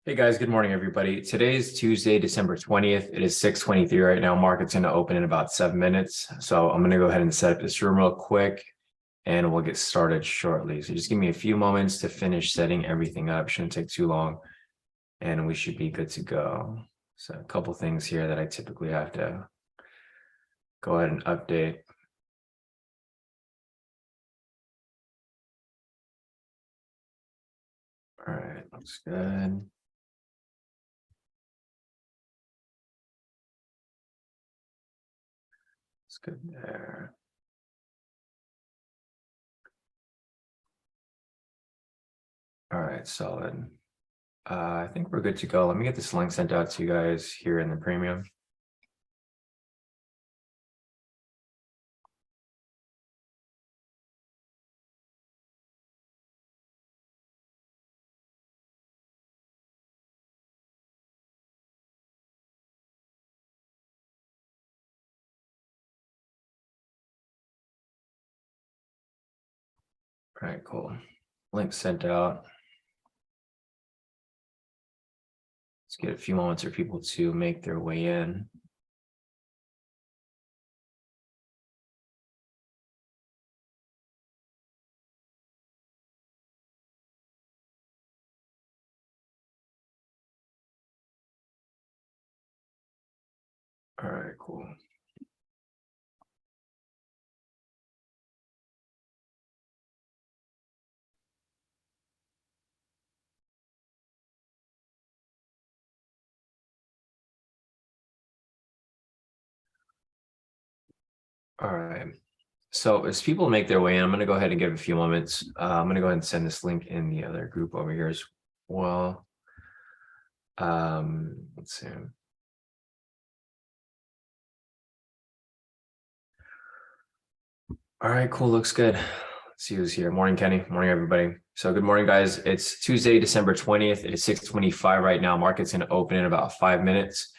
Hey guys, good morning, everybody. Today is Tuesday, December 20th. It is 6:23 right now. Market's going to open in about 7 minutes. So I'm going to go ahead and set up this room real quick and we'll get started shortly. So just give me a few moments to finish setting everything up. Shouldn't take too long and we should be good to go. So a couple things here that I typically have to go ahead and update. All right, looks good. It's good there. All right, solid. I think we're good to go. Let me get this link sent out to you guys here in the premium. All right, cool. Link sent out. Let's get a few moments for people to make their way in. All right, cool. All right. So as people make their way in, I'm going to go ahead and give a few moments. I'm going to go ahead and send this link in the other group over here as well. Let's see. All right, cool. Looks good. Let's see who's here. Morning, Kenny. Morning, everybody. So good morning, guys. It's Tuesday, December 20th. It is 6:25 right now. Market's going to open in about 5 minutes.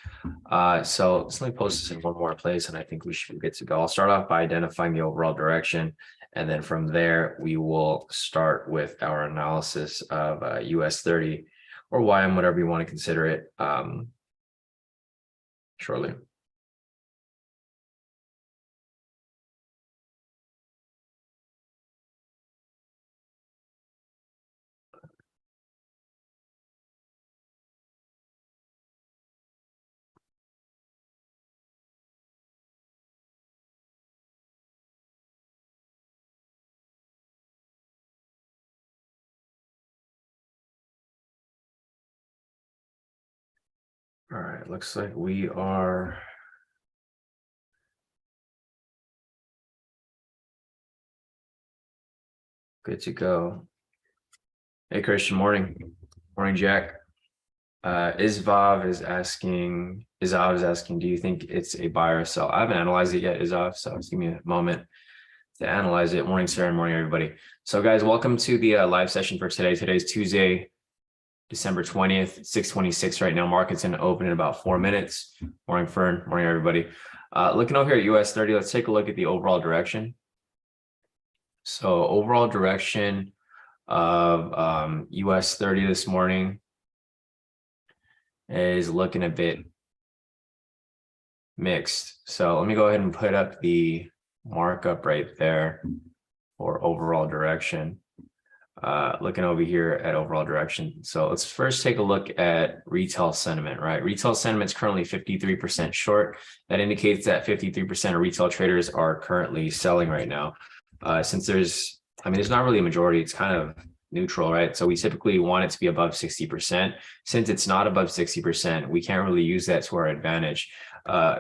So let me post this in one more place, and I think we should be good to go. I'll start off by identifying the overall direction, and then from there, we will start with our analysis of US30 or YM, whatever you want to consider it, shortly. All right, looks like we are good to go. Hey, Christian, morning. Morning, Jack. Isvav is asking, do you think it's a buy or sell? I haven't analyzed it yet, Isvav, so just give me a moment to analyze it. Morning, Sarah, and morning, everybody. So guys, welcome to the live session for today. Today's Tuesday, December 20th, 6:26 right now. Market's going to open in about 4 minutes. Morning, Fern. Morning, everybody. Looking over here at US30, let's take a look at the overall direction. So overall direction of US30 this morning is looking a bit mixed. So let me go ahead and put up the markup right there for overall direction. Looking over here at overall direction. So let's first take a look at retail sentiment, right? Retail sentiment is currently 53% short. That indicates that 53% of retail traders are currently selling right now. Since there's not really a majority, it's kind of neutral, right? So we typically want it to be above 60%. Since it's not above 60%, we can't really use that to our advantage.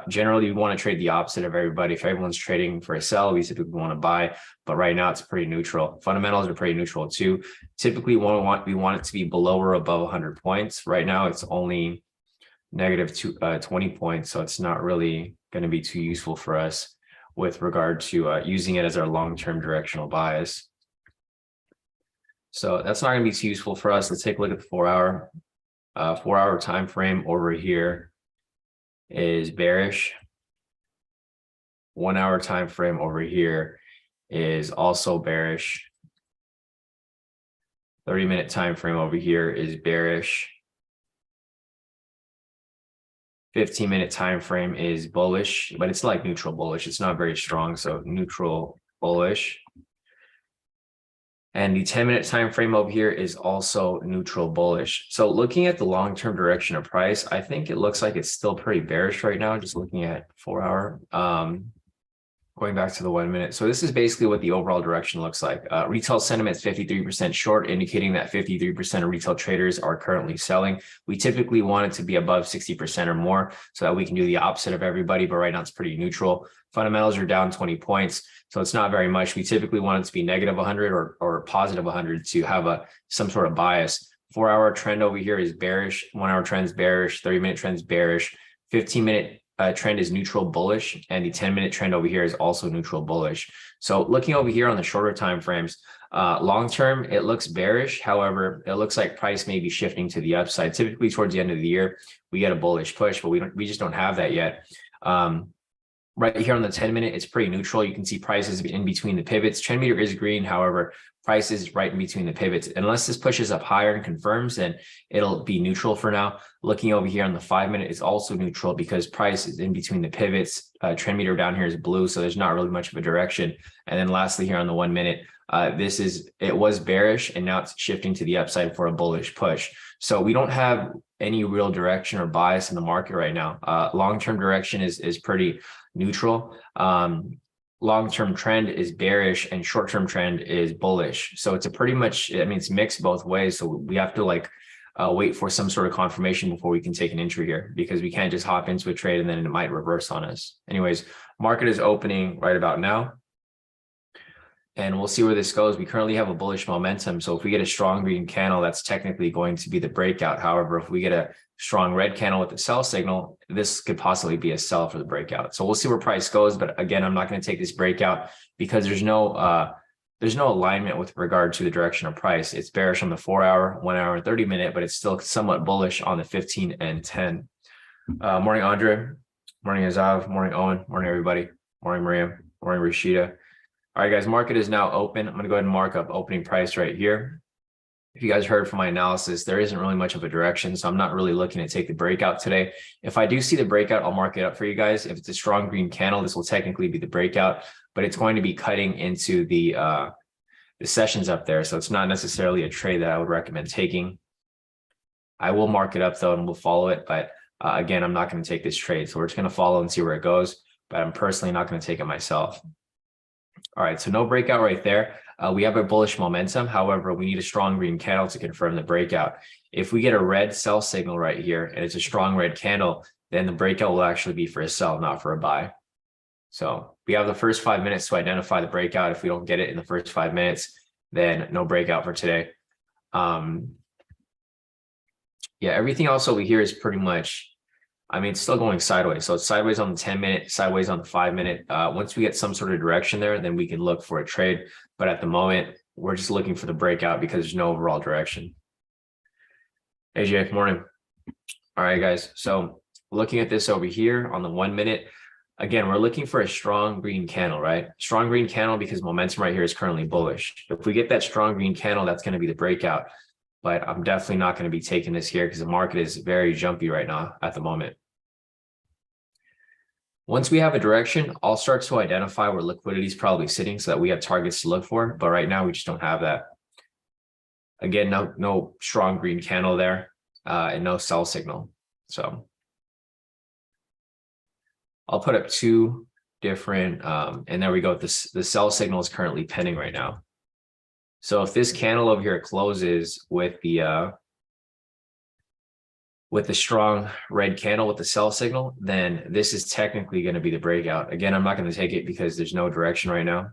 Generally, we want to trade the opposite of everybody. If everyone's trading for a sell, we typically want to buy, but right now it's pretty neutral. Fundamentals are pretty neutral too. Typically, we want it to be below or above 100 points. Right now, it's only negative 20 points, so it's not really going to be too useful for us with regard to using it as our long-term directional bias. So that's not going to be too useful for us. Let's take a look at the 4-hour time frame over here is bearish. 1 hour time frame over here is also bearish. 30-minute time frame over here is bearish. 15-minute time frame is bullish, but it's like neutral bullish. It's not very strong, so neutral bullish. And the 10-minute time frame over here is also neutral bullish. So looking at the long-term direction of price, I think it looks like it's still pretty bearish right now, just looking at 4-hour. Going back to the 1 minute. So this is basically what the overall direction looks like. Retail sentiment is 53% short, indicating that 53% of retail traders are currently selling. We typically want it to be above 60% or more so that we can do the opposite of everybody, but right now it's pretty neutral. Fundamentals are down 20 points, so it's not very much. We typically want it to be negative 100 or positive 100 to have some sort of bias. 4-hour trend over here is bearish. 1-hour trend is bearish. 30-minute trend is bearish. 15-minute trend is neutral bullish, and the 10-minute trend over here is also neutral bullish. So looking over here on the shorter time frames, long term it looks bearish. However, it looks like price may be shifting to the upside. Typically towards the end of the year we get a bullish push, but we just don't have that yet. Right here on the 10-minute, it's pretty neutral. You can see prices in between the pivots. Trend meter is green, however, price is right in between the pivots. Unless this pushes up higher and confirms, then it'll be neutral for now. Looking over here on the 5-minute, it's also neutral because price is in between the pivots. Trend meter down here is blue, so there's not really much of a direction. And then lastly here on the 1 minute, it was bearish and now it's shifting to the upside for a bullish push. So we don't have any real direction or bias in the market right now. Long-term direction is pretty neutral. Long-term trend is bearish and short-term trend is bullish. So it's a pretty much, I mean, it's mixed both ways. So we have to wait for some sort of confirmation before we can take an entry here, because we can't just hop into a trade and then it might reverse on us. Anyways, market is opening right about now, and we'll see where this goes. We currently have a bullish momentum. So if we get a strong green candle, that's technically going to be the breakout. However, if we get a strong red candle with the sell signal, this could possibly be a sell for the breakout. So we'll see where price goes. But again, I'm not going to take this breakout because there's no alignment with regard to the direction of price. It's bearish on the 4-hour, 1-hour, and 30-minute, but it's still somewhat bullish on the 15 and 10. Morning, Andre. Morning, Azav. Morning, Owen. Morning, everybody. Morning, Maria. Morning, Rashida. All right, guys, market is now open. I'm going to go ahead and mark up opening price right here. If you guys heard from my analysis, there isn't really much of a direction, so I'm not really looking to take the breakout today. If I do see the breakout, I'll mark it up for you guys. If it's a strong green candle, this will technically be the breakout, but it's going to be cutting into the sessions up there, so it's not necessarily a trade that I would recommend taking. I will mark it up though, and we'll follow it, but again, I'm not going to take this trade, so we're just going to follow and see where it goes, but I'm personally not going to take it myself. All right, so no breakout right there. We have a bullish momentum. However, we need a strong green candle to confirm the breakout. If we get a red sell signal right here and it's a strong red candle, then the breakout will actually be for a sell, not for a buy. So we have the first 5 minutes to identify the breakout. If we don't get it in the first 5 minutes, then no breakout for today. Yeah, everything else over here is pretty much, I mean, it's still going sideways. So it's sideways on the 10-minute, sideways on the 5-minute. Once we get some sort of direction there, then we can look for a trade. But at the moment, we're just looking for the breakout because there's no overall direction. AJ, good morning. All right, guys. So looking at this over here on the 1 minute, again, we're looking for a strong green candle, right? Strong green candle because momentum right here is currently bullish. If we get that strong green candle, that's going to be the breakout. But I'm definitely not going to be taking this here because the market is very jumpy right now at the moment. Once we have a direction, I'll start to identify where liquidity is probably sitting so that we have targets to look for. But right now, we just don't have that. Again, no strong green candle there and no sell signal. So I'll put up two different, and there we go. The sell signal is currently pending right now. So if this candle over here closes with the strong red candle with the sell signal, then this is technically going to be the breakout. Again, I'm not going to take it because there's no direction right now,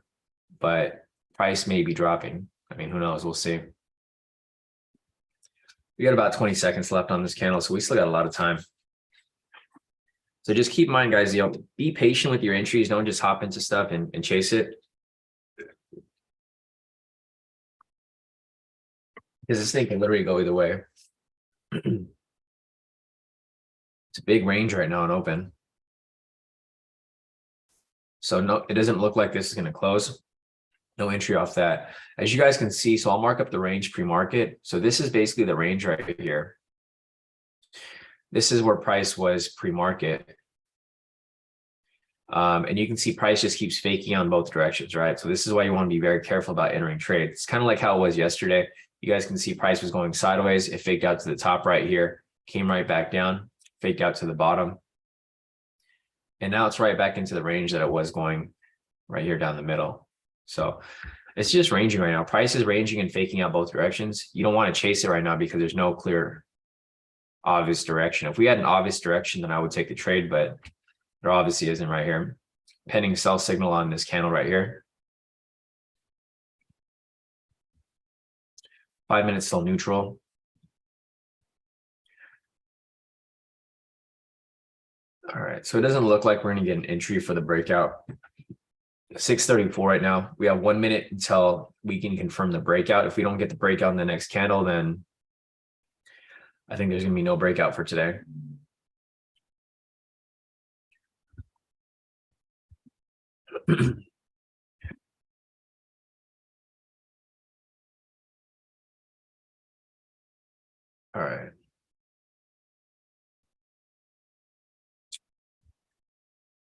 but price may be dropping. I mean, who knows? We'll see. We got about 20 seconds left on this candle, so we still got a lot of time. So just keep in mind, guys, be patient with your entries. Don't just hop into stuff and chase it. Because this thing can literally go either way. It's a big range right now and open. So no, it doesn't look like this is going to close. No entry off that. As you guys can see, so I'll mark up the range pre-market. So this is basically the range right here. this is where price was pre-market. And you can see price just keeps faking on both directions, right? So this is why you want to be very careful about entering trades. It's kind of like how it was yesterday. You guys can see price was going sideways. It faked out to the top right here, came right back down, faked out to the bottom. And now it's right back into the range that it was going right here down the middle. So it's just ranging right now. Price is ranging and faking out both directions. You don't want to chase it right now because there's no clear, obvious direction. If we had an obvious direction, then I would take the trade, but there obviously isn't right here. Pending sell signal on this candle right here. 5 minutes still neutral. All right, so it doesn't look like we're going to get an entry for the breakout. 6:34 right now. We have 1 minute until we can confirm the breakout. If we don't get the breakout in the next candle, then I think there's going to be no breakout for today. All right.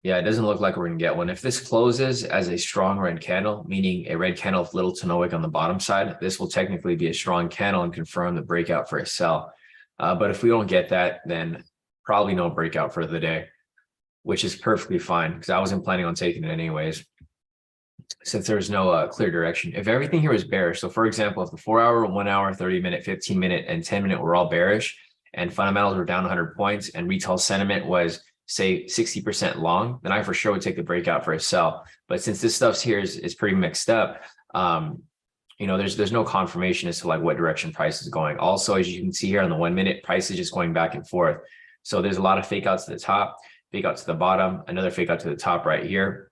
Yeah, it doesn't look like we're going to get one. If this closes as a strong red candle, meaning a red candle with little to no wick on the bottom side, this will technically be a strong candle and confirm the breakout for a sell. But if we don't get that, then probably no breakout for the day, which is perfectly fine because I wasn't planning on taking it anyways, since there's no clear direction. If everything here was bearish, so for example, if the 4 hour, 1 hour, 30 minute, 15 minute, and 10 minute were all bearish and fundamentals were down 100 points and retail sentiment was say 60% long, then I for sure would take the breakout for a sell. But since this stuff's here is pretty mixed up, there's no confirmation as to like what direction price is going. Also, as you can see here on the 1 minute, price is just going back and forth. So there's a lot of fake outs to the top, fake out to the bottom, another fake out to the top right here.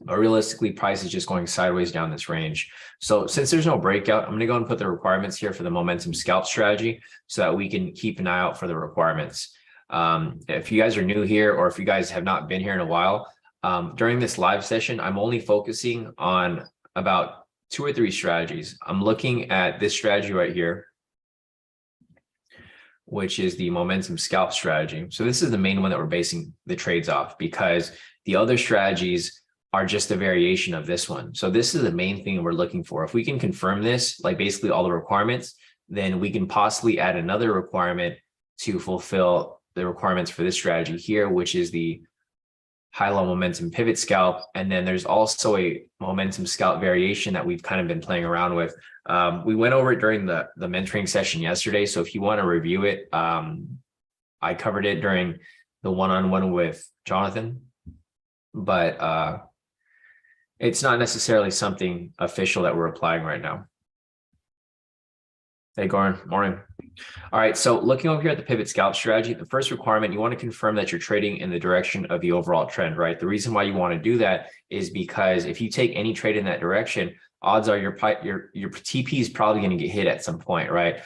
But realistically, price is just going sideways down this range. So since there's no breakout, I'm going to go and put the requirements here for the momentum scalp strategy so that we can keep an eye out for the requirements. If you guys are new here, or if you guys have not been here in a while, during this live session, I'm only focusing on about 2 or 3 strategies. I'm looking at this strategy right here, which is the momentum scalp strategy. So this is the main one that we're basing the trades off, because the other strategies are just a variation of this one. So this is the main thing we're looking for. If we can confirm this, like basically all the requirements, then we can possibly add another requirement to fulfill the requirements for this strategy here, which is the high-low momentum pivot scalp. And then there's also a momentum scalp variation that we've kind of been playing around with. We went over it during the mentoring session yesterday. So if you want to review it, I covered it during the one-on-one with Jonathan, but it's not necessarily something official that we're applying right now. Hey, Goran, morning. All right, so looking over here at the pivot scalp strategy, the first requirement, you want to confirm that you're trading in the direction of the overall trend, right? The reason why you want to do that is because if you take any trade in that direction, odds are your TP is probably going to get hit at some point, right?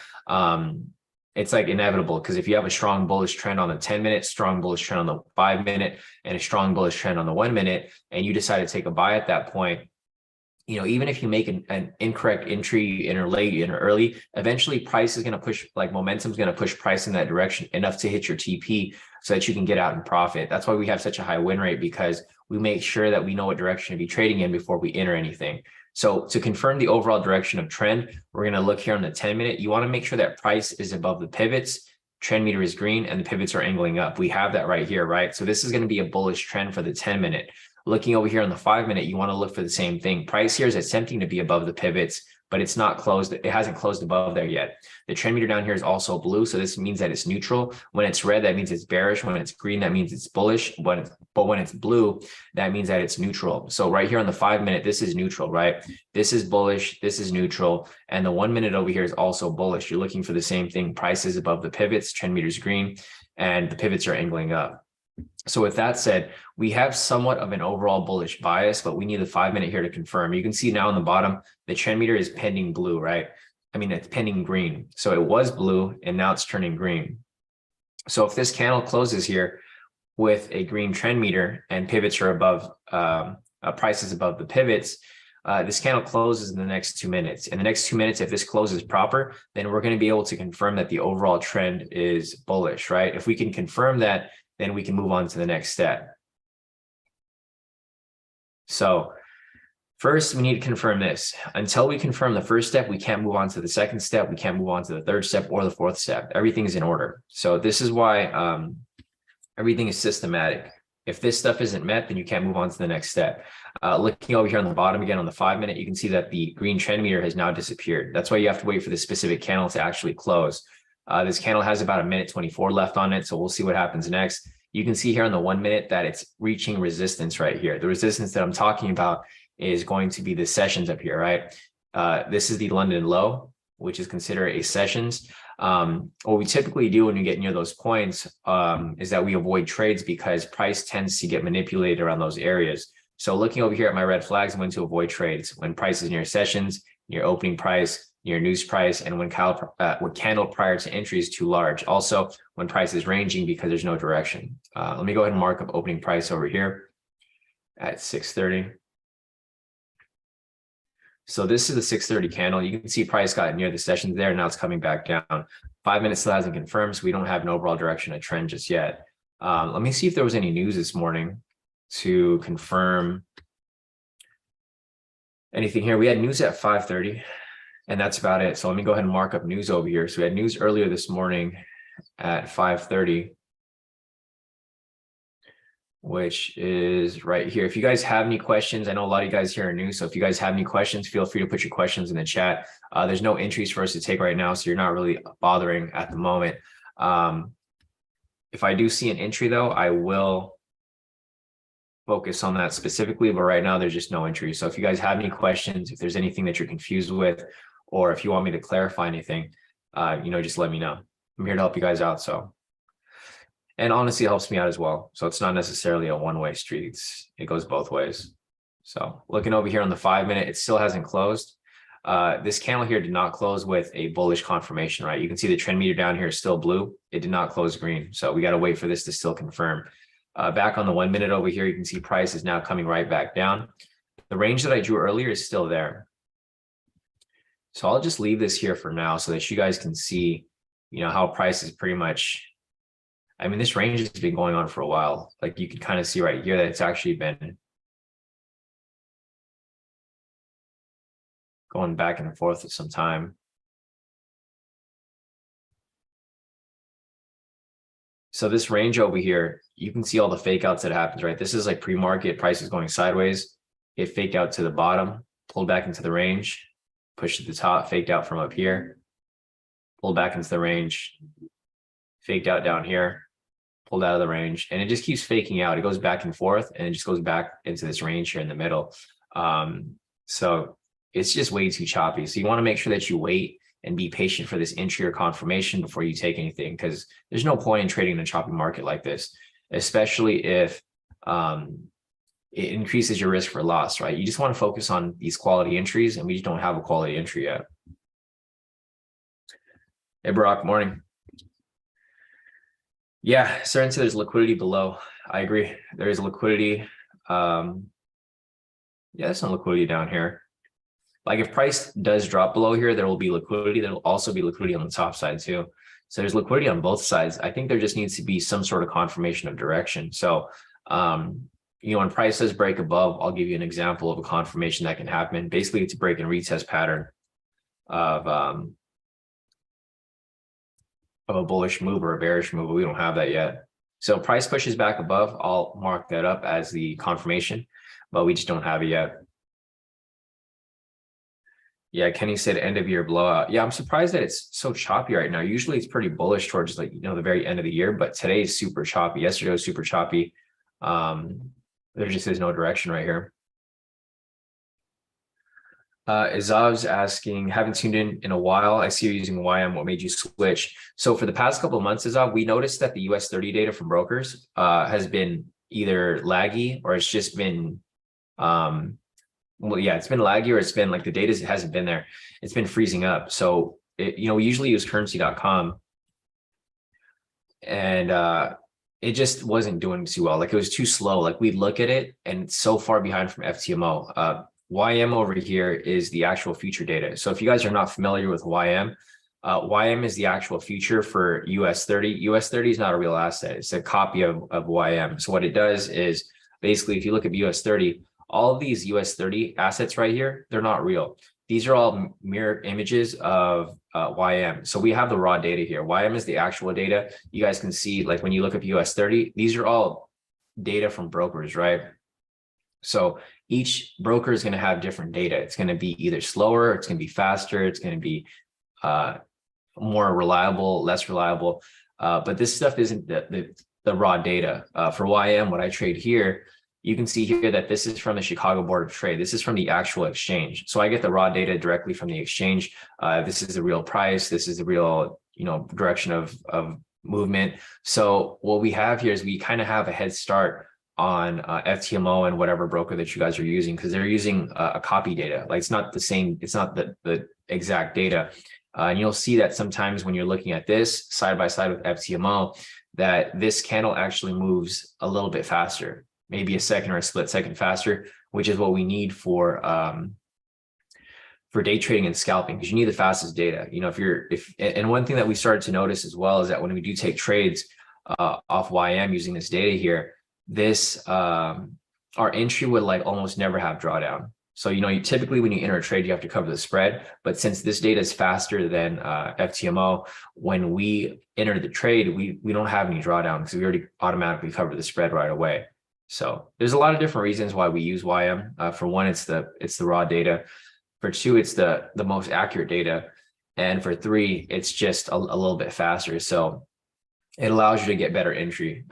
It's like inevitable, because if you have a strong bullish trend on the 10 minute, strong bullish trend on the 5 minute, and a strong bullish trend on the 1 minute, and you decide to take a buy at that point, even if you make an incorrect entry, enter late, enter early, eventually price is going to push, like momentum is going to push price in that direction enough to hit your TP so that you can get out and profit. That's why we have such a high win rate, because we make sure that we know what direction to be trading in before we enter anything. So to confirm the overall direction of trend, we're going to look here on the 10 minute. You want to make sure that price is above the pivots, trend meter is green, and the pivots are angling up. We have that right here, right? So this is going to be a bullish trend for the 10 minute. Looking over here on the 5 minute, you want to look for the same thing. Price here is attempting to be above the pivots, but it's not closed. It hasn't closed above there yet. The trend meter down here is also blue, so this means that it's neutral. When it's red, that means it's bearish. When it's green, that means it's bullish. But when it's blue, that means that it's neutral. So right here on the 5 minute, this is neutral, right? This is bullish, this is neutral, and the 1 minute over here is also bullish. You're looking for the same thing. Price is above the pivots, trend meter is green, and the pivots are angling up. So with that said, we have somewhat of an overall bullish bias, but we need the 5 minute here to confirm. You can see now on the bottom, the trend meter is pending blue, right? I mean, it's pending green. So it was blue and now it's turning green. So if this candle closes here with a green trend meter and pivots are above, prices above the pivots, this candle closes in the next 2 minutes. In the next 2 minutes, if this closes proper, then we're going to be able to confirm that the overall trend is bullish, right? If we can confirm that, then we can move on to the next step. So first, we need to confirm this. Until we confirm the first step, we can't move on to the second step. We can't move on to the third step or the fourth step. Everything is in order. So this is why everything is systematic. If this stuff isn't met, then you can't move on to the next step. Looking over here on the bottom again on the 5 minute, you can see that the green trend meter has now disappeared. That's why you have to wait for this specific candle to actually close. This candle has about 1:24 left on it, so we'll see what happens next. You can see here on the 1 minute that it's reaching resistance right here. The resistance that I'm talking about is going to be the sessions up here, right? This is the London low, which is considered a sessions. What we typically do when we get near those points is that we avoid trades because price tends to get manipulated around those areas. So looking over here at my red flags, I'm going to avoid trades when price is near sessions, near opening price, near news price, and when candle prior to entry is too large. Also, when price is ranging because there's no direction. Let me go ahead and mark up opening price over here at 630. So this is the 630 candle. You can see price got near the sessions there. Now it's coming back down. 5 minutes still hasn't confirmed, so we don't have an overall direction of trend just yet. Let me see if there was any news this morning to confirm anything here. We had news at 5:30, and that's about it. So let me go ahead and mark up news over here. So we had news earlier this morning at 5:30. Which is right here. If you guys have any questions, I know a lot of you guys here are new, so if you guys have any questions, feel free to put your questions in the chat. There's no entries for us to take right now, so you're not really bothering at the moment. If I do see an entry though, I will focus on that specifically, but right now there's just no entry. So if you guys have any questions, if there's anything that you're confused with, or if you want me to clarify anything, just let me know. I'm here to help you guys out. And honestly, it helps me out as well. So it's not necessarily a one-way street. It goes both ways. So looking over here on the 5 minute, it still hasn't closed. This candle here did not close with a bullish confirmation, right? You can see the trend meter down here is still blue. It did not close green. So we got to wait for this to still confirm. Back on the 1 minute over here, you can see price is now coming right back down. The range that I drew earlier is still there. So I'll just leave this here for now so that you guys can see, how price is pretty much. I mean, this range has been going on for a while. Like you can kind of see right here that it's actually been going back and forth for some time. So this range over here, you can see all the fake outs that happens, right? This is like pre-market, price is going sideways. It faked out to the bottom, pulled back into the range, pushed to the top, faked out from up here, pulled back into the range, faked out down here, pulled out of the range, and it just keeps faking out. It goes back and forth, and it just goes back into this range here in the middle. So it's just way too choppy. So you want to make sure that you wait and be patient for this entry or confirmation before you take anything, because there's no point in trading in a choppy market like this, especially if it increases your risk for loss, right? You just want to focus on these quality entries, and we just don't have a quality entry yet. Hey, Barack, morning. Yeah, certainly there's liquidity below. I agree. There is liquidity. Yeah, there's some liquidity down here. Like if price does drop below here, there will be liquidity. There will also be liquidity on the top side too. So there's liquidity on both sides. I think there just needs to be some sort of confirmation of direction. So, when price does break above, I'll give you an example of a confirmation that can happen. Basically, it's a break and retest pattern of a bullish move or a bearish move, but we don't have that yet. So price pushes back above, I'll mark that up as the confirmation, but we just don't have it yet. Yeah, Kenny said end of year blowout. Yeah, I'm surprised that it's so choppy right now. Usually it's pretty bullish towards the very end of the year, but today is super choppy. Yesterday was super choppy. There just is no direction right here. Izav's asking, haven't tuned in a while. I see you're using YM. What made you switch? So for the past couple of months, Izav, we noticed that the US30 data from brokers has been either laggy or it's just been, it's been laggy, or it's been like the data hasn't been there. It's been freezing up. So, we usually use currency.com, and it just wasn't doing too well. Like it was too slow. Like we look at it and it's so far behind from FTMO. YM over here is the actual future data. So if you guys are not familiar with YM, YM is the actual future for US30. US30 is not a real asset. It's a copy of YM. So what it does is basically, if you look at US30, all of these US30 assets right here, they're not real. These are all mirror images of YM. So we have the raw data here. YM is the actual data. You guys can see, like when you look up US30, these are all data from brokers, right? So each broker is going to have different data. It's going to be either slower, it's going to be faster, it's going to be more reliable, less reliable. But this stuff isn't the raw data. For YM, what I trade here, you can see here that this is from the Chicago Board of Trade. This is from the actual exchange. So I get the raw data directly from the exchange. This is the real price. This is the real, direction of movement. So what we have here is we kind of have a head start on FTMO and whatever broker that you guys are using, because they're using a copy data. Like it's not the same, it's not the exact data. And you'll see that sometimes when you're looking at this side by side with FTMO, that this candle actually moves a little bit faster, maybe a second or a split second faster, which is what we need for day trading and scalping, because you need the fastest data. And one thing that we started to notice as well is that when we do take trades off YM using this data here, this our entry would like almost never have drawdown. So you typically when you enter a trade, you have to cover the spread, but since this data is faster than FTMO, when we enter the trade, we don't have any drawdown because we already automatically cover the spread right away. So there's a lot of different reasons why we use YM. For one, it's the raw data. For two, it's the most accurate data, and for three, it's just a little bit faster. So it allows you to get better entry.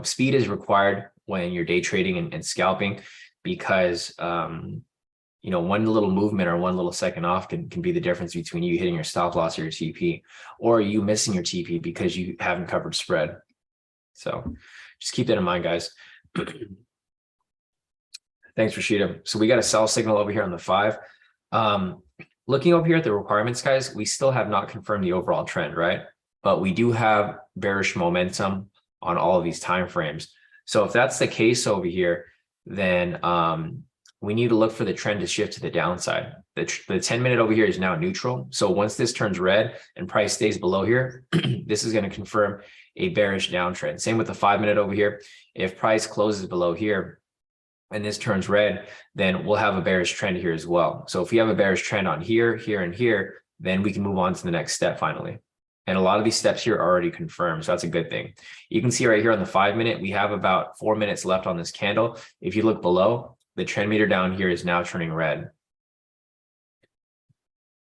Speed is required when you're day trading and scalping, because one little movement or one little second off can be the difference between you hitting your stop loss or your TP, or you missing your TP because you haven't covered spread. So just keep that in mind, guys. Thanks, Rashida. So we got a sell signal over here on the 5. Looking over here at the requirements, guys, we still have not confirmed the overall trend, right? But we do have bearish momentum on all of these time frames. So if that's the case over here, then we need to look for the trend to shift to the downside. The 10-minute over here is now neutral. So once this turns red and price stays below here, this is going to confirm a bearish downtrend. Same with the 5-minute over here. If price closes below here and this turns red, then we'll have a bearish trend here as well. So if we have a bearish trend on here, here, and here, then we can move on to the next step finally. And a lot of these steps here are already confirmed, so that's a good thing. You can see right here on the 5-minute, we have about 4 minutes left on this candle. If you look below, the trend meter down here is now turning red.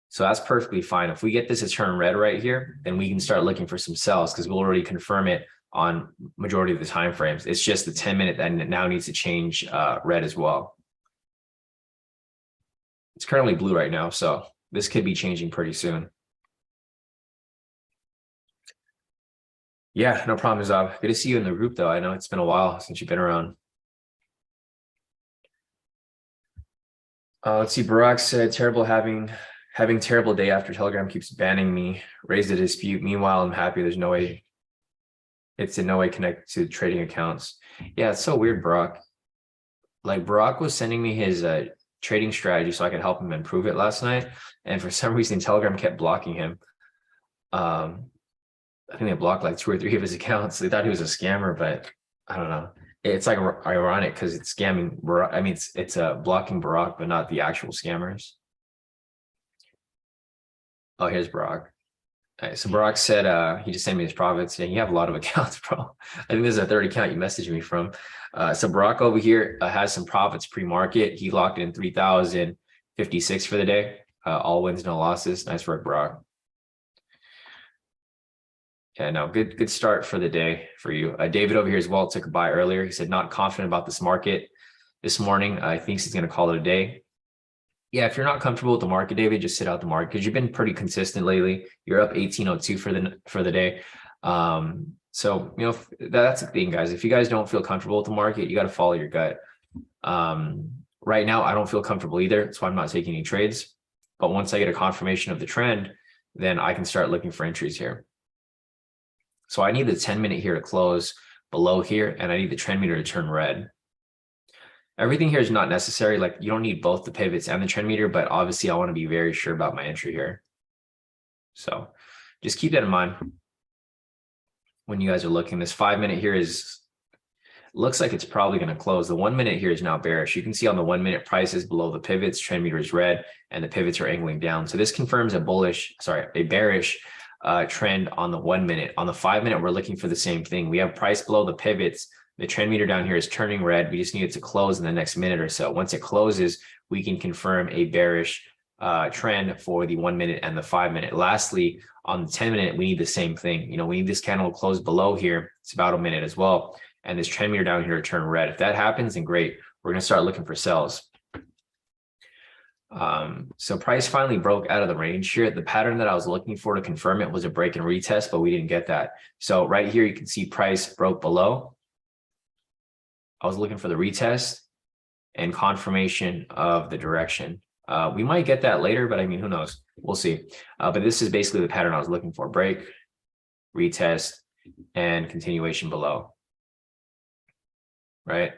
So that's perfectly fine. If we get this to turn red right here, then we can start looking for some sells, because we'll already confirm it on majority of the time frames. It's just the 10-minute that now needs to change red as well. It's currently blue right now, so this could be changing pretty soon. Yeah, no problem, Zab. Good to see you in the group, though. I know it's been a while since you've been around. Let's see. Barack said, terrible having terrible day after Telegram keeps banning me. Raised a dispute. Meanwhile, I'm happy. There's no way. It's in no way connected to trading accounts. Yeah, it's so weird, Barack. Like Barack was sending me his trading strategy so I could help him improve it last night, and for some reason Telegram kept blocking him. I think they blocked like 2 or 3 of his accounts. They thought he was a scammer, but I don't know. It's like ironic because it's scamming Barack. I mean, it's blocking Barack, but not the actual scammers. Oh, here's Barack. All right, so Barack said he just sent me his profits, and you have a lot of accounts, bro. I think there's a third account you messaged me from. So Barack over here has some profits pre-market. He locked in 3,056 for the day. All wins, no losses. Nice work, Barack. Yeah, no, good start for the day for you. David over here as well took a buy earlier. He said, not confident about this market this morning. I think he's going to call it a day. Yeah, if you're not comfortable with the market, David, just sit out the market, because you've been pretty consistent lately. You're up 1802 for the day. So, that's the thing, guys. If you guys don't feel comfortable with the market, you got to follow your gut. Right now, I don't feel comfortable either. That's why I'm not taking any trades. But once I get a confirmation of the trend, then I can start looking for entries here. So I need the 10-minute here to close below here, and I need the trend meter to turn red. Everything here is not necessary. Like you don't need both the pivots and the trend meter, but obviously I want to be very sure about my entry here. So just keep that in mind when you guys are looking. This 5 minute here looks like it's probably going to close. The 1 minute here is now bearish. You can see on the 1 minute price is below the pivots, trend meter is red, and the pivots are angling down. So this confirms a bearish trend on the 1 minute. On the 5 minute, we're looking for the same thing. We have price below the pivots. The trend meter down here is turning red. We just need it to close in the next minute or so. Once it closes, we can confirm a bearish trend for the 1 minute and the 5 minute. Lastly, on the 10 minute, we need the same thing. We need this candle to close below here. It's about a minute as well. And this trend meter down here to turn red. If that happens, then great. We're going to start looking for sells. So price finally broke out of the range here. The pattern that I was looking for to confirm it was a break and retest, but we didn't get that. So right here, you can see price broke below. I was looking for the retest and confirmation of the direction. We might get that later, but I mean, who knows? We'll see. But this is basically the pattern I was looking for: break, retest, and continuation below. Right?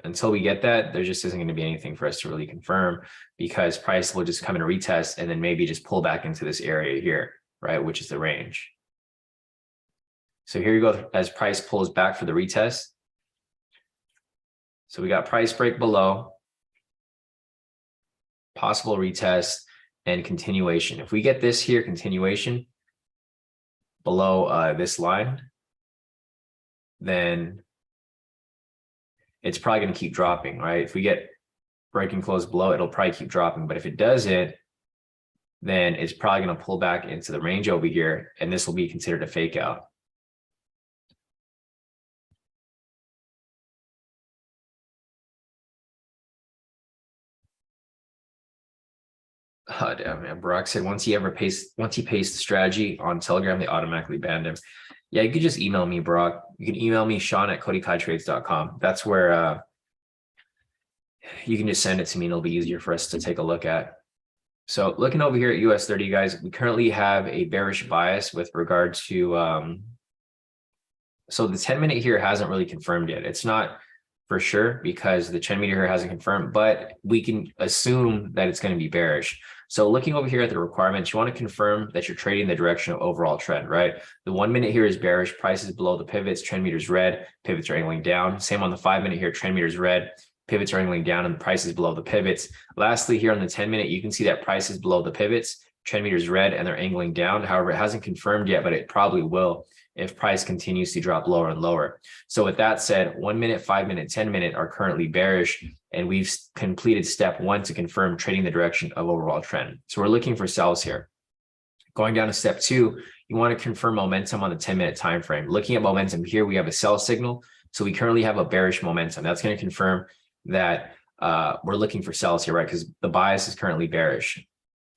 Until we get that, there just isn't going to be anything for us to really confirm, because price will just come in a retest and then maybe just pull back into this area here, right? Which is the range. So here you go, as price pulls back for the retest. So we got price break below, possible retest, and continuation. If we get this here, continuation below this line, then it's probably going to keep dropping, right? If we get breaking close below, it'll probably keep dropping. But if it doesn't, then it's probably going to pull back into the range over here, and this will be considered a fake out. Oh, damn, man. Brock said once he pastes the strategy on Telegram, they automatically banned him. Yeah, you could just email me, Brock. You can email me, Sean@KodiKaiTrades.com. That's where you can just send it to me, and it'll be easier for us to take a look at. So looking over here at US30, guys, we currently have a bearish bias with regard to, so the 10 minute here hasn't really confirmed yet. It's not for sure because the trend meter here hasn't confirmed, but we can assume that it's going to be bearish. So looking over here at the requirements, you want to confirm that you're trading the direction of overall trend, right? The 1 minute here is bearish, price is below the pivots, trend meter is red, pivots are angling down. Same on the 5 minute here, trend meter is red, pivots are angling down, and the price is below the pivots. Lastly, here on the 10 minute, you can see that price is below the pivots, trend meter is red, and they're angling down. However, it hasn't confirmed yet, but it probably will if price continues to drop lower and lower. So with that said, 1 minute, 5 minute, 10 minute are currently bearish, and we've completed step one to confirm trading the direction of overall trend. So we're looking for sells here. Going down to step two, you want to confirm momentum on the 10-minute time frame. Looking at momentum here, we have a sell signal. So we currently have a bearish momentum. That's going to confirm that we're looking for sells here, right? Because the bias is currently bearish.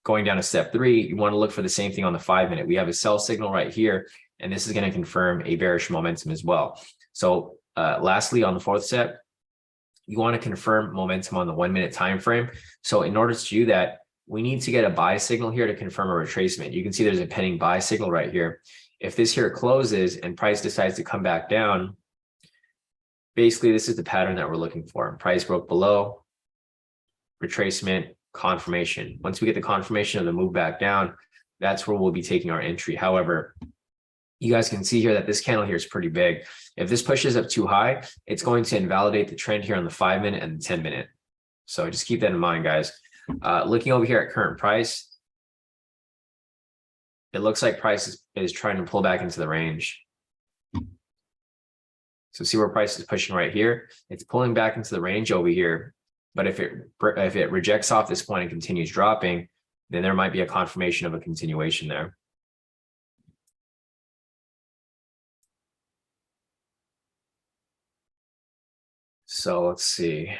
Going down to step three, you want to look for the same thing on the 5 minute. We have a sell signal right here, and this is going to confirm a bearish momentum as well. So lastly, on the fourth step, you want to confirm momentum on the 1 minute time frame. So in order to do that, we need to get a buy signal here to confirm a retracement. You can see there's a pending buy signal right here. If this here closes and price decides to come back down, basically this is the pattern that we're looking for. Price broke below, retracement, confirmation. Once we get the confirmation of the move back down, that's where we'll be taking our entry. However, you guys can see here that this candle here is pretty big. If this pushes up too high, it's going to invalidate the trend here on the 5 minute and the 10 minute. So just keep that in mind, guys. Looking over here at current price, it looks like price is trying to pull back into the range. So see where price is pushing right here. It's pulling back into the range over here. But if it rejects off this point and continues dropping, then there might be a confirmation of a continuation there. So let's see.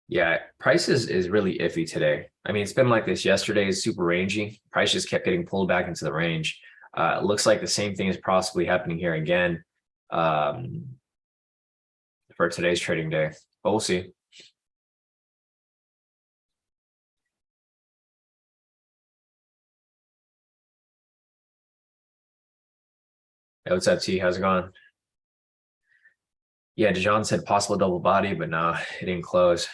Yeah, price is really iffy today. I mean, it's been like this yesterday, is super rangy. Price just kept getting pulled back into the range. It looks like the same thing is possibly happening here again for today's trading day. But we'll see. Hey, what's up, T? How's it going? Yeah, Dijon said possible double body, but no, it didn't close.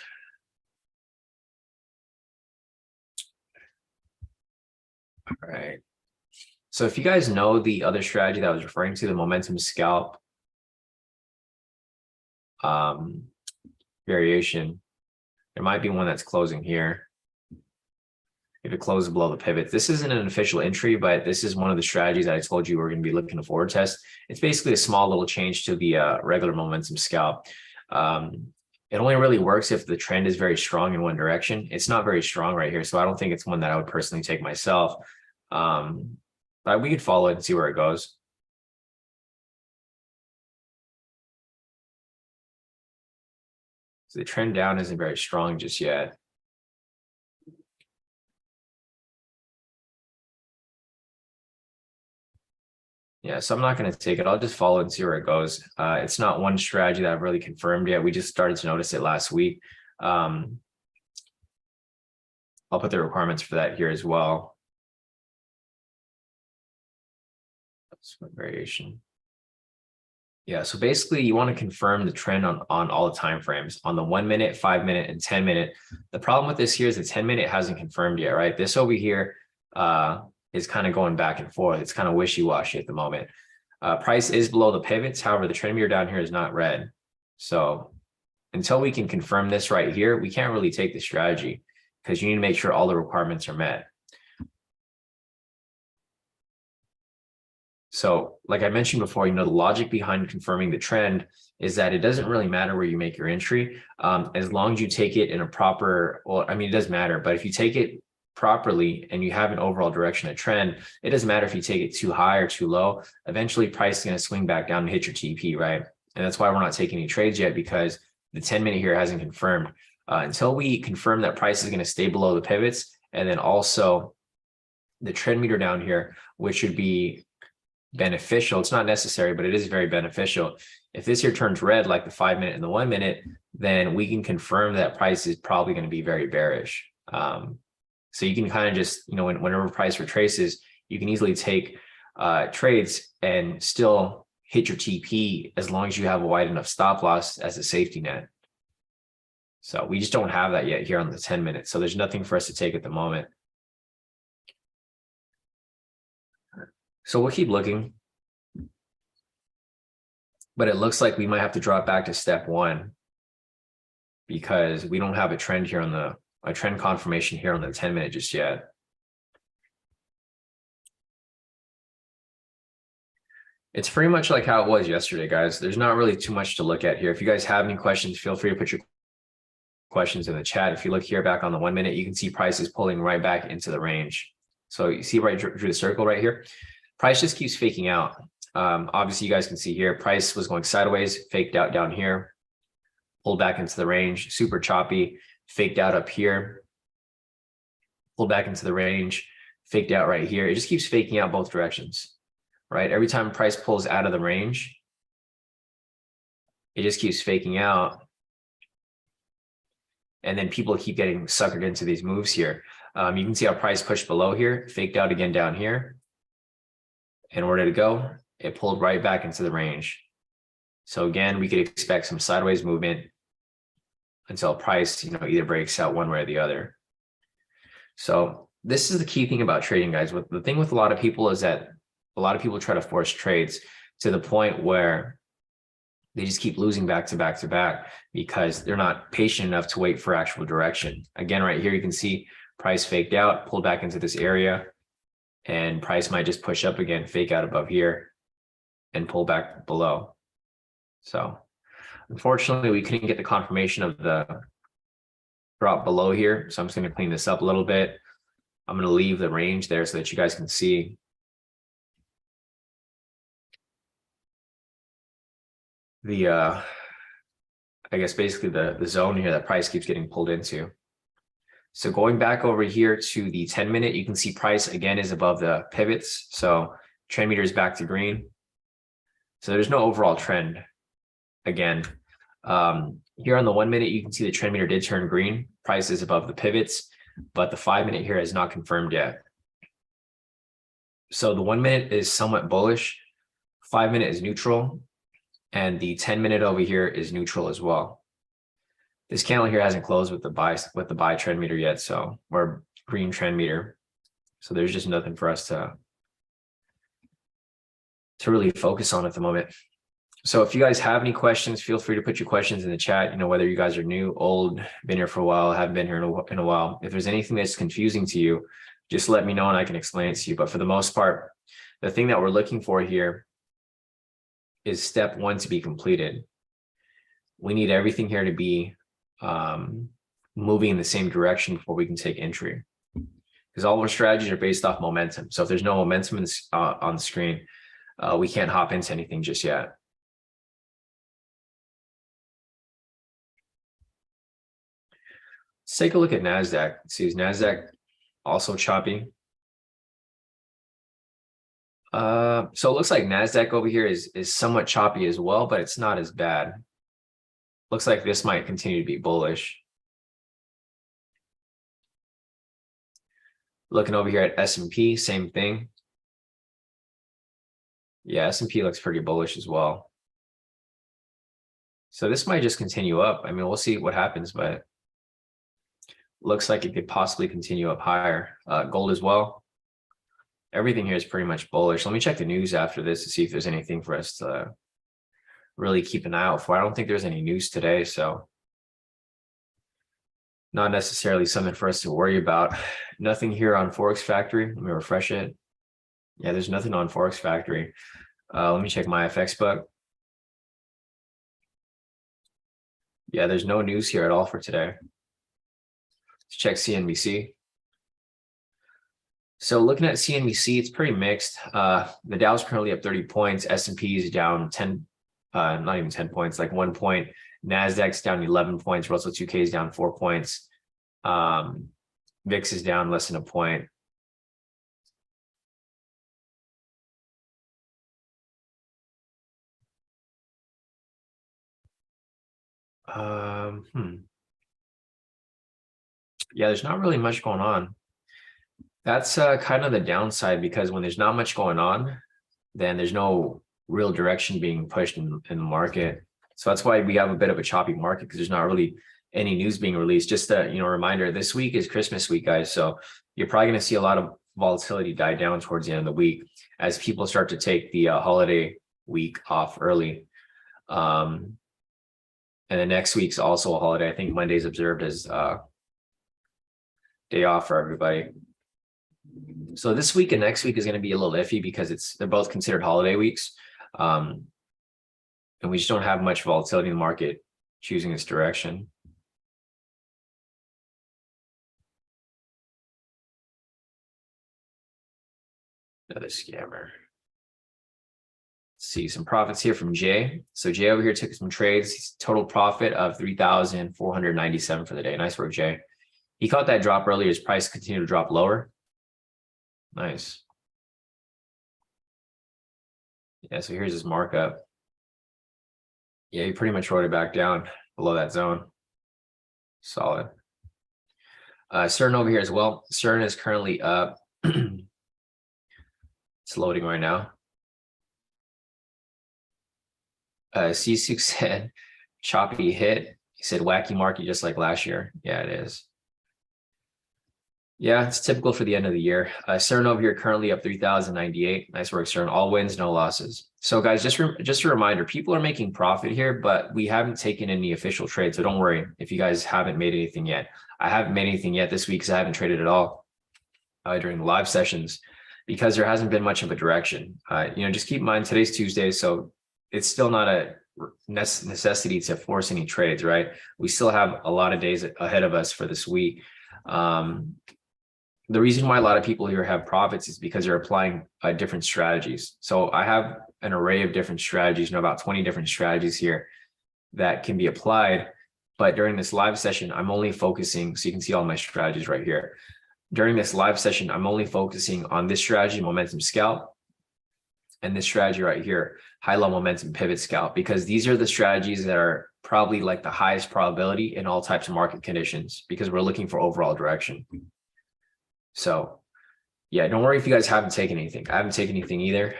All right. So if you guys know the other strategy that I was referring to, the momentum scalp um, variation, there might be one that's closing here. If it closes below the pivot, this isn't an official entry, but this is one of the strategies that I told you we're going to be looking to forward test. It's basically a small little change to the regular momentum scalp. It only really works if the trend is very strong in one direction. It's not very strong right here, so I don't think it's one that I would personally take myself. But we could follow it and see where it goes. So the trend down isn't very strong just yet. Yeah, so I'm not going to take it. I'll just follow it and see where it goes. It's not one strategy that I've really confirmed yet. We just started to notice it last week. I'll put the requirements for that here as well. That's one variation. Yeah, so basically you want to confirm the trend on all the time frames, on the 1 minute, 5 minute, and 10 minute. The problem with this here is the 10 minute hasn't confirmed yet, right? This over here is kind of going back and forth. It's kind of wishy-washy at the moment. Price is below the pivots. However, the trend mirror down here is not red. So until we can confirm this right here, we can't really take the strategy because you need to make sure all the requirements are met. So like I mentioned before, the logic behind confirming the trend is that it doesn't really matter where you make your entry, as long as you take it in a proper, well, I mean, it does matter, but if you take it properly and you have an overall direction of trend, it doesn't matter if you take it too high or too low. Eventually price is going to swing back down and hit your TP, right? And that's why we're not taking any trades yet, because the 10 minute here hasn't confirmed. Until we confirm that price is going to stay below the pivots, and then also the trend meter down here, which should be beneficial. It's not necessary, but it is very beneficial. If this here turns red, like the 5 minute and the 1 minute, then we can confirm that price is probably going to be very bearish. So you can kind of just, whenever price retraces, you can easily take trades and still hit your TP as long as you have a wide enough stop loss as a safety net. So we just don't have that yet here on the 10 minutes. So there's nothing for us to take at the moment. So we'll keep looking, but it looks like we might have to drop back to step one because we don't have a trend here on a trend confirmation here on the 10 minute just yet. It's pretty much like how it was yesterday, guys. There's not really too much to look at here. If you guys have any questions, feel free to put your questions in the chat. If you look here back on the 1 minute, you can see price is pulling right back into the range. So you see right drew the circle right here. Price just keeps faking out. Obviously, you guys can see here, price was going sideways, faked out down here, pulled back into the range, super choppy, faked out up here, pulled back into the range, faked out right here. It just keeps faking out both directions, right? Every time price pulls out of the range, it just keeps faking out. And then people keep getting suckered into these moves here. You can see how price pushed below here, faked out again down here. And where did it go? It pulled right back into the range. So again, we could expect some sideways movement until price, either breaks out one way or the other. So this is the key thing about trading, guys. The thing with a lot of people is that a lot of people try to force trades to the point where they just keep losing back to back to back because they're not patient enough to wait for actual direction. Again, right here, you can see price faked out, pulled back into this area, and price might just push up again, fake out above here, and pull back below. So unfortunately, we couldn't get the confirmation of the drop below here. So I'm just going to clean this up a little bit. I'm going to leave the range there so that you guys can see. I guess basically the zone here that price keeps getting pulled into. So going back over here to the 10 minute, you can see price again is above the pivots. So trend meter is back to green. So there's no overall trend again. Here on the 1 minute, you can see the trend meter did turn green. Price is above the pivots, but the 5 minute here is not confirmed yet. So the 1 minute is somewhat bullish 5-minute is neutral, and the 10-minute over here is neutral as well. This candle here hasn't closed with the buy trend meter yet, so, or green trend meter. So there's just nothing for us to really focus on at the moment. So if you guys have any questions, feel free to put your questions in the chat, whether you guys are new, old, been here for a while, haven't been here in a while. If there's anything that's confusing to you, just let me know and I can explain it to you. But for the most part, the thing that we're looking for here is step 1 to be completed. We need everything here to be moving in the same direction before we can take entry, because all of our strategies are based off momentum. So if there's no momentum on the screen, we can't hop into anything just yet. Let's take a look at NASDAQ. See, is NASDAQ also choppy? So it looks like NASDAQ over here is somewhat choppy as well, but it's not as bad. Looks like this might continue to be bullish. Looking over here at S&P, same thing. Yeah, S&P looks pretty bullish as well. So this might just continue up. I mean, we'll see what happens, but looks like it could possibly continue up higher. Gold as well. Everything here is pretty much bullish. Let me check the news after this to see if there's anything for us to really keep an eye out for. I don't think there's any news today, so not necessarily something for us to worry about. Nothing here on Forex Factory. Let me refresh it. Yeah, there's nothing on Forex Factory. Let me check my FX book. Yeah, there's no news here at all for today. Let's check CNBC. So looking at CNBC, it's pretty mixed. The Dow's currently up 30 points. S&P is down 10, not even 10 points, like 1 point. NASDAQ's down 11 points. Russell 2K is down 4 points. VIX is down less than a point. Yeah, there's not really much going on. That's kind of the downside, because when there's not much going on, then there's no real direction being pushed in the market. So that's why we have a bit of a choppy market, because there's not really any news being released. Just a reminder, this week is Christmas week, guys. So you're probably going to see a lot of volatility die down towards the end of the week as people start to take the holiday week off early. And then next week's also a holiday. I think Monday's observed as day off for everybody. So this week and next week is going to be a little iffy because they're both considered holiday weeks. And we just don't have much volatility in the market choosing this direction. Another scammer. Let's see some profits here from Jay. So Jay over here took some trades. Total profit of 3,497 for the day. Nice work, Jay. He caught that drop earlier. His price continued to drop lower. Nice. Yeah, so here's his markup. Yeah, he pretty much wrote it back down below that zone. Solid. CERN over here as well. CERN is currently up. It's loading right now. C6 said choppy hit. He said wacky market just like last year. Yeah, it is. Yeah, it's typical for the end of the year. CERN over here currently up 3,098. Nice work, CERN. All wins, no losses. So guys, just a reminder, people are making profit here, but we haven't taken any official trades. So don't worry if you guys haven't made anything yet. I haven't made anything yet this week because I haven't traded at all during the live sessions because there hasn't been much of a direction. Just keep in mind today's Tuesday, so it's still not a necessity to force any trades, right? We still have a lot of days ahead of us for this week. The reason why a lot of people here have profits is because they're applying different strategies. So I have an array of different strategies, about 20 different strategies here that can be applied. But during this live session, I'm only focusing, so you can see all my strategies right here. During this live session, I'm only focusing on this strategy, momentum scalp, and this strategy right here, high-low momentum pivot scalp, because these are the strategies that are probably like the highest probability in all types of market conditions because we're looking for overall direction. So yeah, don't worry if you guys haven't taken anything. I haven't taken anything either.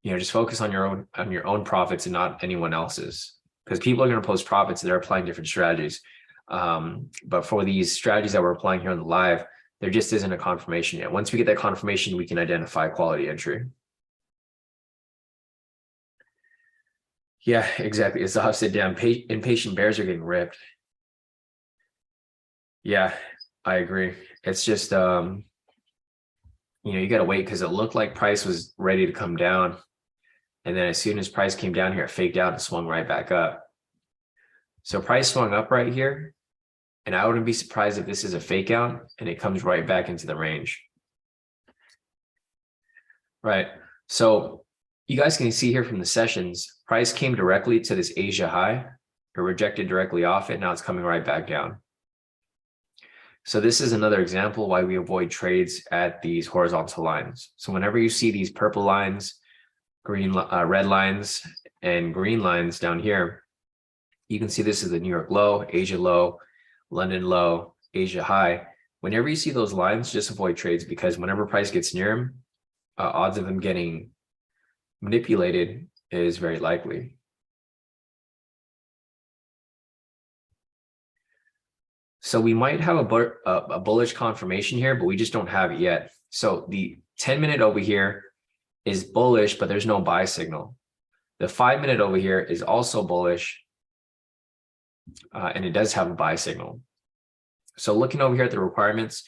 just focus on your own profits and not anyone else's, because people are going to post profits and they're applying different strategies. But for these strategies that we're applying here on the live, there just isn't a confirmation yet. Once we get that confirmation, we can identify quality entry. Yeah, exactly. It's the upside down. Impatient bears are getting ripped. Yeah, I agree. It's just, you got to wait, because it looked like price was ready to come down. And then as soon as price came down here, it faked out and swung right back up. So price swung up right here. And I wouldn't be surprised if this is a fake out and it comes right back into the range. Right. So you guys can see here from the sessions, price came directly to this Asia high, or rejected directly off it. Now it's coming right back down. So this is another example why we avoid trades at these horizontal lines. So whenever you see these purple lines, red lines, and green lines down here, you can see this is the New York low, Asia low, London low, Asia high. Whenever you see those lines, just avoid trades, because whenever price gets near them, odds of them getting manipulated is very likely. So we might have a bullish confirmation here, but we just don't have it yet. So the 10-minute over here is bullish, but there's no buy signal. The 5-minute over here is also bullish, and it does have a buy signal. So looking over here at the requirements,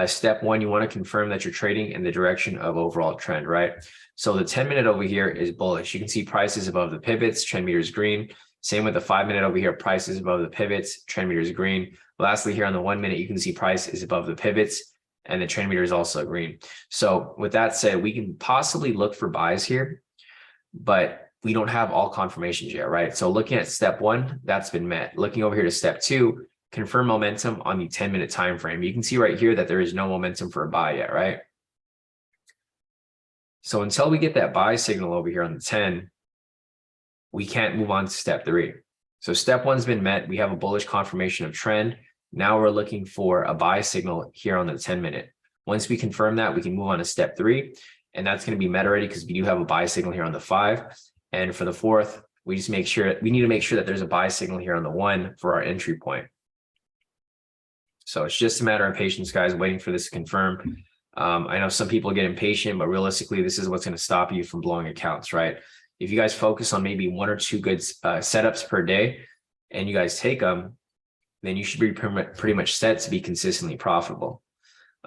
step one, you want to confirm that you're trading in the direction of overall trend, right? So the 10-minute over here is bullish. You can see prices above the pivots, trend meter is green. Same with the 5-minute over here, price is above the pivots, trend meter is green. Lastly, here on the 1 minute, you can see price is above the pivots and the trend meter is also green. So with that said, we can possibly look for buys here, but we don't have all confirmations yet, right? So looking at step one, that's been met. Looking over here to step two, confirm momentum on the 10-minute time frame. You can see right here that there is no momentum for a buy yet, right? So until we get that buy signal over here on the 10, we can't move on to step three. So step one's been met. We have a bullish confirmation of trend. Now we're looking for a buy signal here on the 10-minute. Once we confirm that, we can move on to step three, and that's going to be met already because we do have a buy signal here on the 5. And for the 4th, we need to make sure that there's a buy signal here on the 1 for our entry point. So it's just a matter of patience, guys, waiting for this to confirm. I know some people get impatient, but realistically, this is what's going to stop you from blowing accounts, right? If you guys focus on maybe 1 or 2 good setups per day and you guys take them, then you should be pretty much set to be consistently profitable.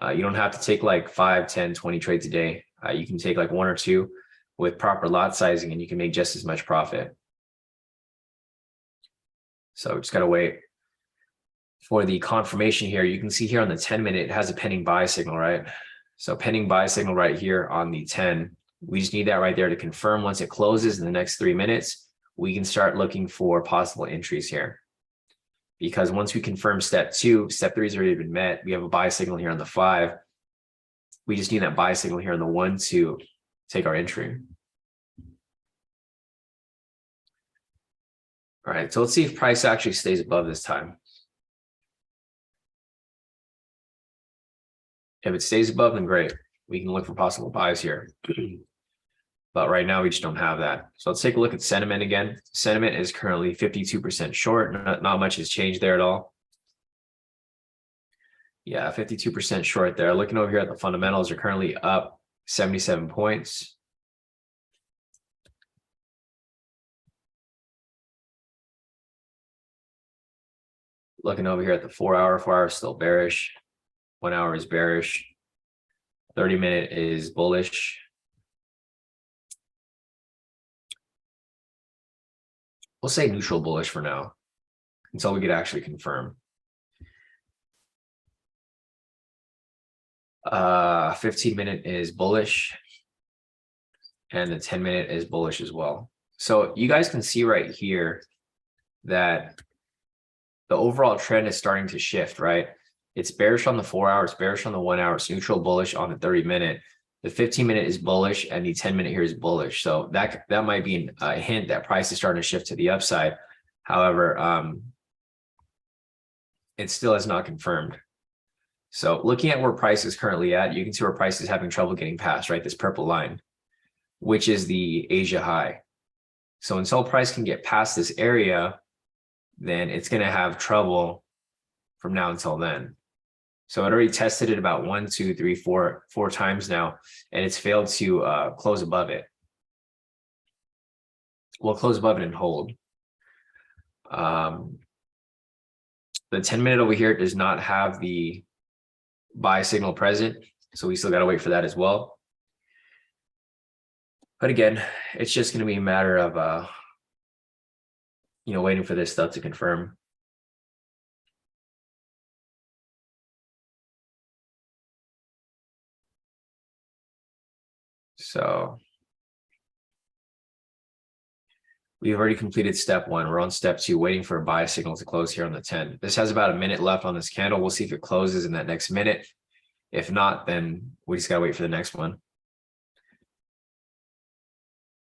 You don't have to take like 5, 10, 20 trades a day. You can take like 1 or 2 with proper lot sizing and you can make just as much profit. So just got to wait for the confirmation here. You can see here on the 10-minute, it has a pending buy signal, right? So pending buy signal right here on the 10. We just need that right there to confirm. Once it closes in the next 3 minutes, we can start looking for possible entries here. Because once we confirm step 2, step 3 has already been met. We have a buy signal here on the 5. We just need that buy signal here on the 1 to take our entry. All right, so let's see if price actually stays above this time. If it stays above, then great. We can look for possible buys here. But right now, we just don't have that. So let's take a look at sentiment again. Sentiment is currently 52% short. Not much has changed there at all. Yeah, 52% short there. Looking over here at the fundamentals are currently up 77 points. Looking over here at the 4-hour is still bearish. 1 hour is bearish. 30-minute is bullish. We'll say neutral bullish for now until we could actually confirm. 15-minute is bullish and the 10-minute is bullish as well. So you guys can see right here that the overall trend is starting to shift, right? It's bearish on the 4 hours, bearish on the 1 hour, it's neutral bullish on the 30-minute. The 15-minute is bullish and the 10-minute here is bullish. So that might be a hint that price is starting to shift to the upside. However, it still is not confirmed. So looking at where price is currently at, you can see where price is having trouble getting past, right? This purple line. which is the Asia high. So until price can get past this area, then it's going to have trouble from now until then. So it already tested it about 1, 2, 3, 4 times now, and it's failed to close above it. We'll close above it and hold. The 10-minute over here does not have the buy signal present, so we still got to wait for that as well. But again, it's just going to be a matter of waiting for this stuff to confirm. So we've already completed step 1. We're on step 2, waiting for a buy signal to close here on the 10. This has about a minute left on this candle. We'll see if it closes in that next minute. If not, then we just got to wait for the next one.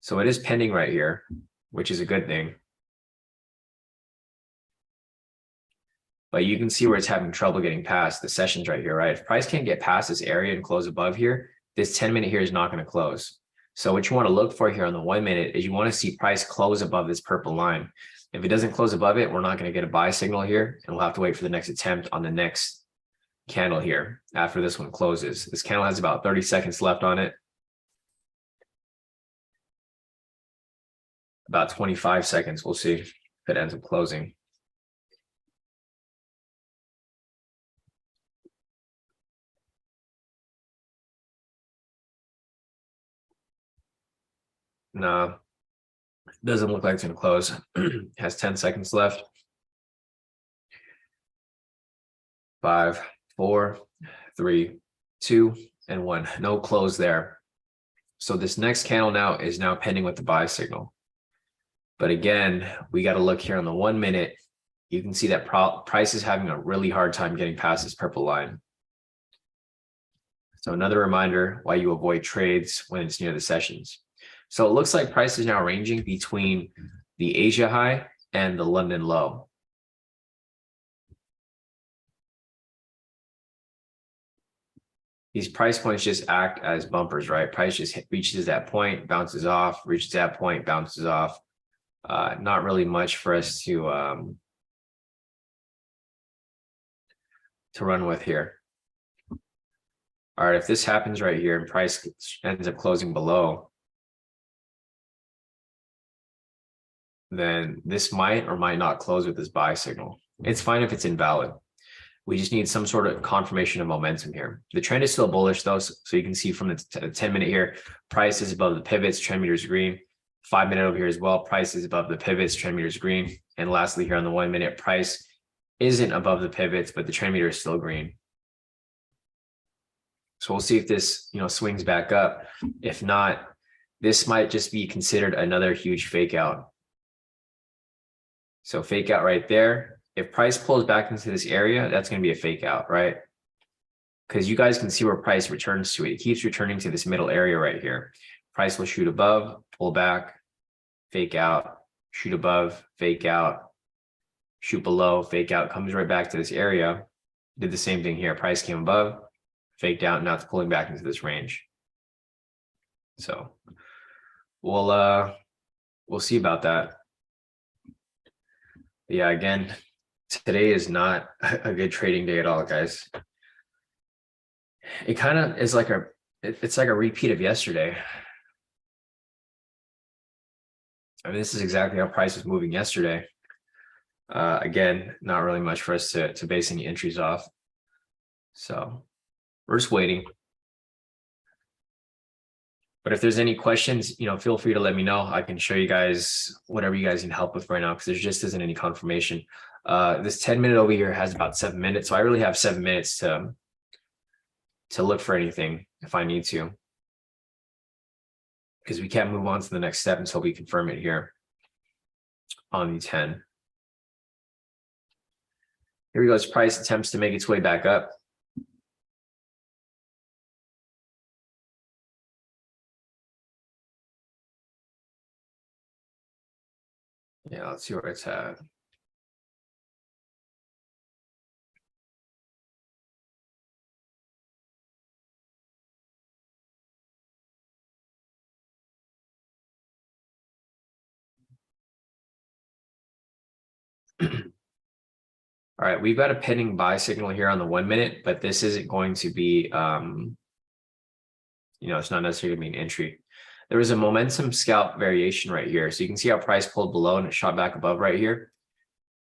So it is pending right here, which is a good thing. But you can see where it's having trouble getting past the sessions right here, right? If price can't get past this area and close above here, this 10-minute here is not going to close. So what you want to look for here on the 1 minute is you want to see price close above this purple line. If it doesn't close above it, we're not going to get a buy signal here, and we'll have to wait for the next attempt on the next candle here after this one closes. This candle has about 30 seconds left on it. About 25 seconds. We'll see if it ends up closing. No, doesn't look like it's going to close. Has 10 seconds left. 5, 4, 3, 2, and 1. No close there. So this next candle now is pending with the buy signal. But again, we got to look here on the 1 minute. You can see that price is having a really hard time getting past this purple line. So another reminder why you avoid trades when it's near the sessions. So it looks like price is now ranging between the Asia high and the London low. These price points just act as bumpers, right? Price just reaches that point, bounces off, reaches that point, bounces off. Not really much for us to run with here. All right, if this happens right here and price ends up closing below, then this might or might not close with this buy signal. It's fine if it's invalid. We just need some sort of confirmation of momentum here. The trend is still bullish though, so you can see from the 10-minute here, price is above the pivots, trend meters green. 5-minute over here as well, price is above the pivots, trend meters green. And lastly here on the 1 minute, price isn't above the pivots, but the trend meter is still green. So we'll see if this swings back up. If not, this might just be considered another huge fake out. So fake out right there. If price pulls back into this area, that's going to be a fake out, right? Because you guys can see where price returns to it. It keeps returning to this middle area right here. Price will shoot above, pull back, fake out, shoot above, fake out, shoot below, fake out, comes right back to this area. Did the same thing here. Price came above, faked out, now it's pulling back into this range. So we'll see about that. Yeah, again, today is not a good trading day at all, guys. It kind of is like it's like a repeat of yesterday. I mean, this is exactly how price was moving yesterday. Again, not really much for us to base any entries off. So we're just waiting. But if there's any questions, feel free to let me know. I can show you guys whatever you guys need help with right now, because there just isn't any confirmation. This 10-minute over here has about 7 minutes. So I really have 7 minutes to look for anything if I need to, because we can't move on to the next step until we confirm it here on the 10. Here we go. As price attempts to make its way back up. Yeah, let's see where it's at. All right, we've got a pending buy signal here on the 1 minute, but this isn't going to be, it's not necessarily going to be an entry. There was a momentum scalp variation right here. So you can see how price pulled below and it shot back above right here.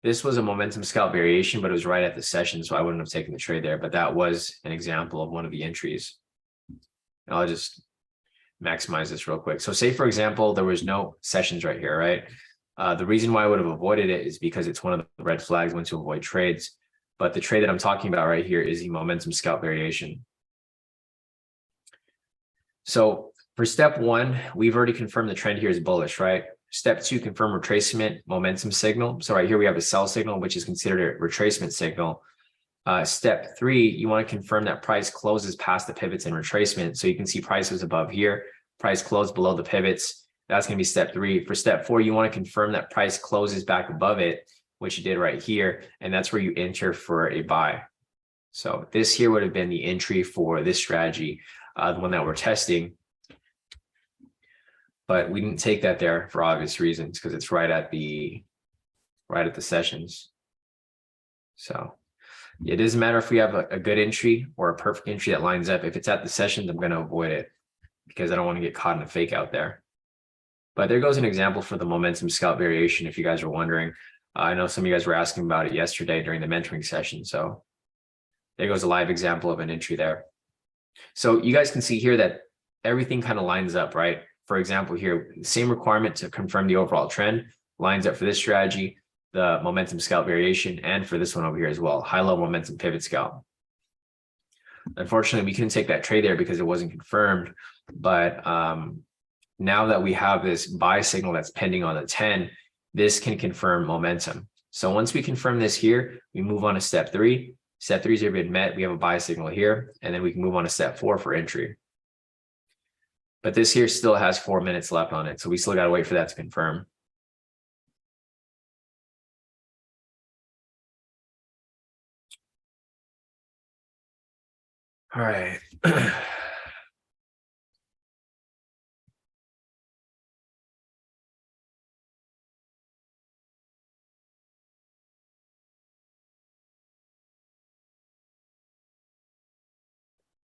This was a momentum scalp variation, but it was right at the session, so I wouldn't have taken the trade there. But that was an example of one of the entries. And I'll just maximize this real quick. So say, for example, there was no sessions right here, right? The reason why I would have avoided it is because it's one of the red flags when to avoid trades. But the trade that I'm talking about right here is the momentum scalp variation. So for step one, we've already confirmed the trend here is bullish, right? Step two, confirm retracement momentum signal. So right here, we have a sell signal, which is considered a retracement signal. Step three, you want to confirm that price closes past the pivots and retracement. So you can see price was above here, price closed below the pivots. That's going to be step three. For step four, you want to confirm that price closes back above it, which you did right here. And that's where you enter for a buy. So this here would have been the entry for this strategy, the one that we're testing. But we didn't take that there for obvious reasons, because it's right at the sessions. So it doesn't matter if we have a good entry or a perfect entry that lines up. If it's at the sessions, I'm going to avoid it because I don't want to get caught in a fake out there. But there goes an example for the momentum scalp variation, if you guys are wondering. I know some of you guys were asking about it yesterday during the mentoring session. So there goes a live example of an entry there. So you guys can see here that everything kind of lines up, right? For example, here, same requirement to confirm the overall trend lines up for this strategy, the momentum scalp variation, and for this one over here as well, high-low momentum pivot scalp. Unfortunately, we couldn't take that trade there because it wasn't confirmed. But now that we have this buy signal that's pending on the 10, this can confirm momentum. So once we confirm this here, we move on to step three. Step three has already been met. We have a buy signal here, and then we can move on to step four for entry. But this here still has 4 minutes left on it. So we still got to wait for that to confirm. All right.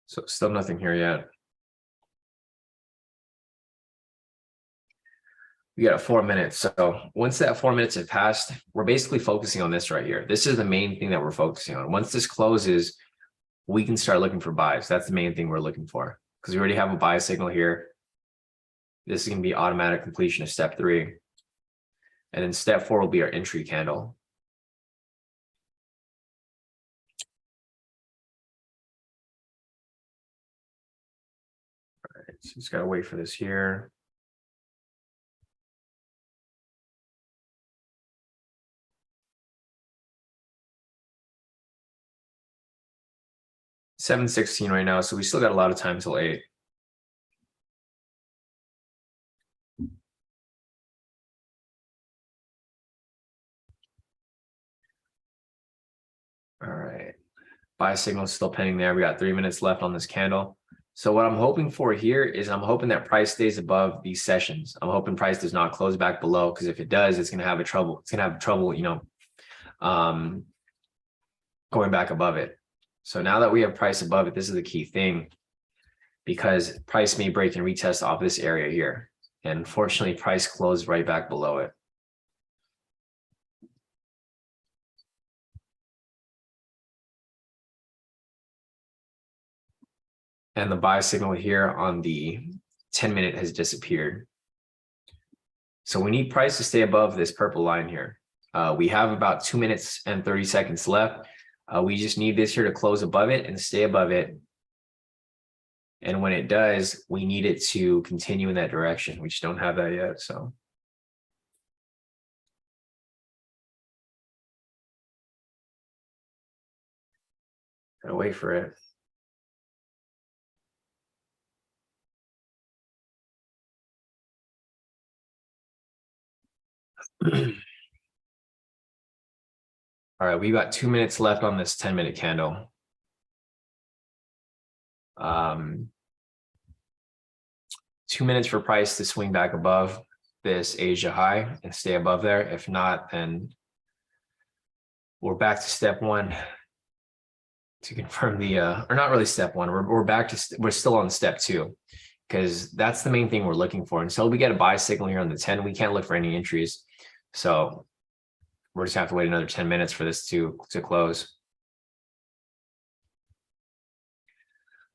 So still nothing here yet. We got 4 minutes. So once that 4 minutes have passed, we're basically focusing on this right here. This is the main thing that we're focusing on. Once this closes, we can start looking for buys. That's the main thing we're looking for, because we already have a buy signal here. This is going to be automatic completion of step three. And then step four will be our entry candle. All right, so just got to wait for this here. $7:16 right now, so we still got a lot of time till 8. All right, buy signal is still pending there. We got 3 minutes left on this candle. So what I'm hoping for here is I'm hoping that price stays above these sessions. I'm hoping price does not close back below, because if it does, it's going to have trouble. It's going to have trouble, going back above it. So now that we have price above it, this is the key thing, because price may break and retest off this area here. And unfortunately, price closed right back below it. And the buy signal here on the 10-minute has disappeared. So we need price to stay above this purple line here. We have about 2 minutes and 30 seconds left. We just need this here to close above it and stay above it. And when it does, we need it to continue in that direction. We just don't have that yet. So gotta wait for it. All right, we've got 2 minutes left on this 10-minute candle. 2 minutes for price to swing back above this Asia high and stay above there. If not, then we're back to step one to confirm the, or not really step one, we're back to, we're still on step two, because that's the main thing we're looking for. Until we get a buy signal here on the 10, we can't look for any entries. So we're just gonna have to wait another 10 minutes for this to close.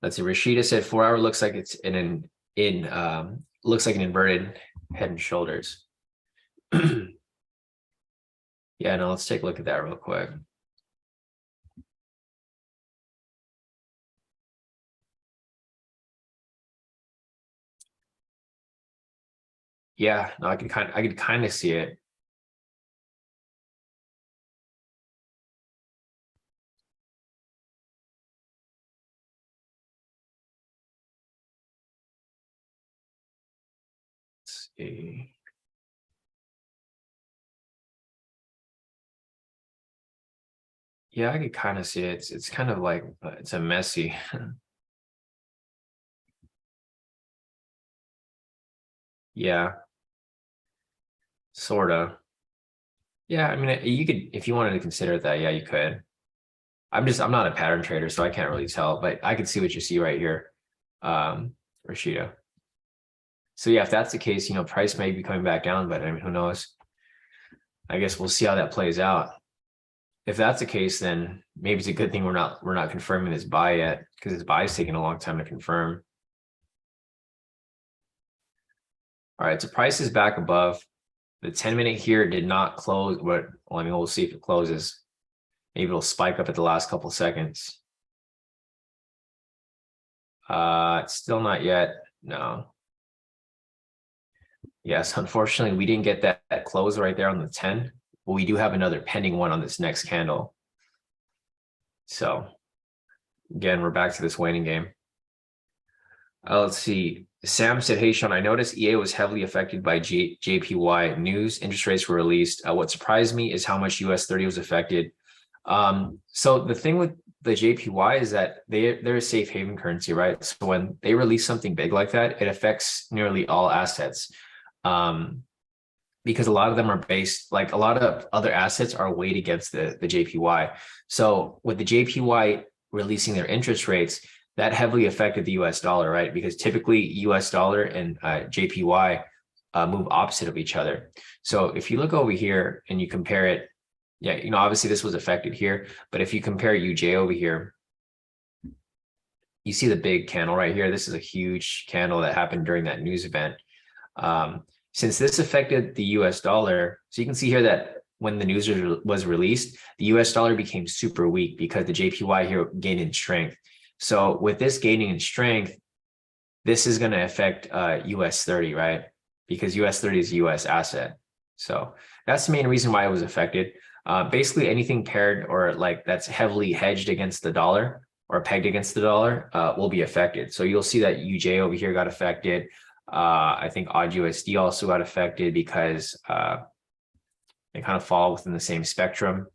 Let's see, Rashida said 4 hour looks like it's looks like an inverted head and shoulders. Yeah, no, let's take a look at that real quick. Yeah, no, I could kind of see it. Let's see. Yeah, I could kind of see it. It's kind of like, it's a messy. Yeah, sort of. Yeah, I mean, you could, if you wanted to consider that, yeah, you could. I'm not a pattern trader, so I can't really tell, but I can see what you see right here, Rashida. So yeah, if that's the case, price may be coming back down, but I mean, who knows? I guess we'll see how that plays out. If that's the case, then maybe it's a good thing we're not confirming this buy yet, because this buy is taking a long time to confirm. All right, so price is back above. The 10-minute here did not close, but well, I mean, we'll see if it closes. Maybe it'll spike up at the last couple seconds. It's still not yet. No. Yes, unfortunately, we didn't get that close right there on the 10, but we do have another pending one on this next candle. So again, we're back to this waiting game. Let's see. Sam said, hey, Sean, I noticed EA was heavily affected by JPY news. Interest rates were released. What surprised me is how much US30 was affected. So the thing with the JPY is that they're a safe haven currency, right? So when they release something big like that, it affects nearly all assets. Because a lot of them are based, like a lot of other assets are weighed against the JPY. So with the JPY releasing their interest rates, that heavily affected the US dollar, right? Because typically US dollar and JPY move opposite of each other. So if you look over here and you compare it, yeah, obviously this was affected here, but if you compare UJ over here, you see the big candle right here. This is a huge candle that happened during that news event. Since this affected the US dollar, so you can see here that when the news was released, the US dollar became super weak because the JPY here gained in strength. So with this gaining in strength, this is going to affect US30, right? Because US30 is a US asset. So that's the main reason why it was affected. Basically anything paired or like that's heavily hedged against the dollar or pegged against the dollar will be affected. So you'll see that UJ over here got affected. I think AUD/USD also got affected because they kind of fall within the same spectrum.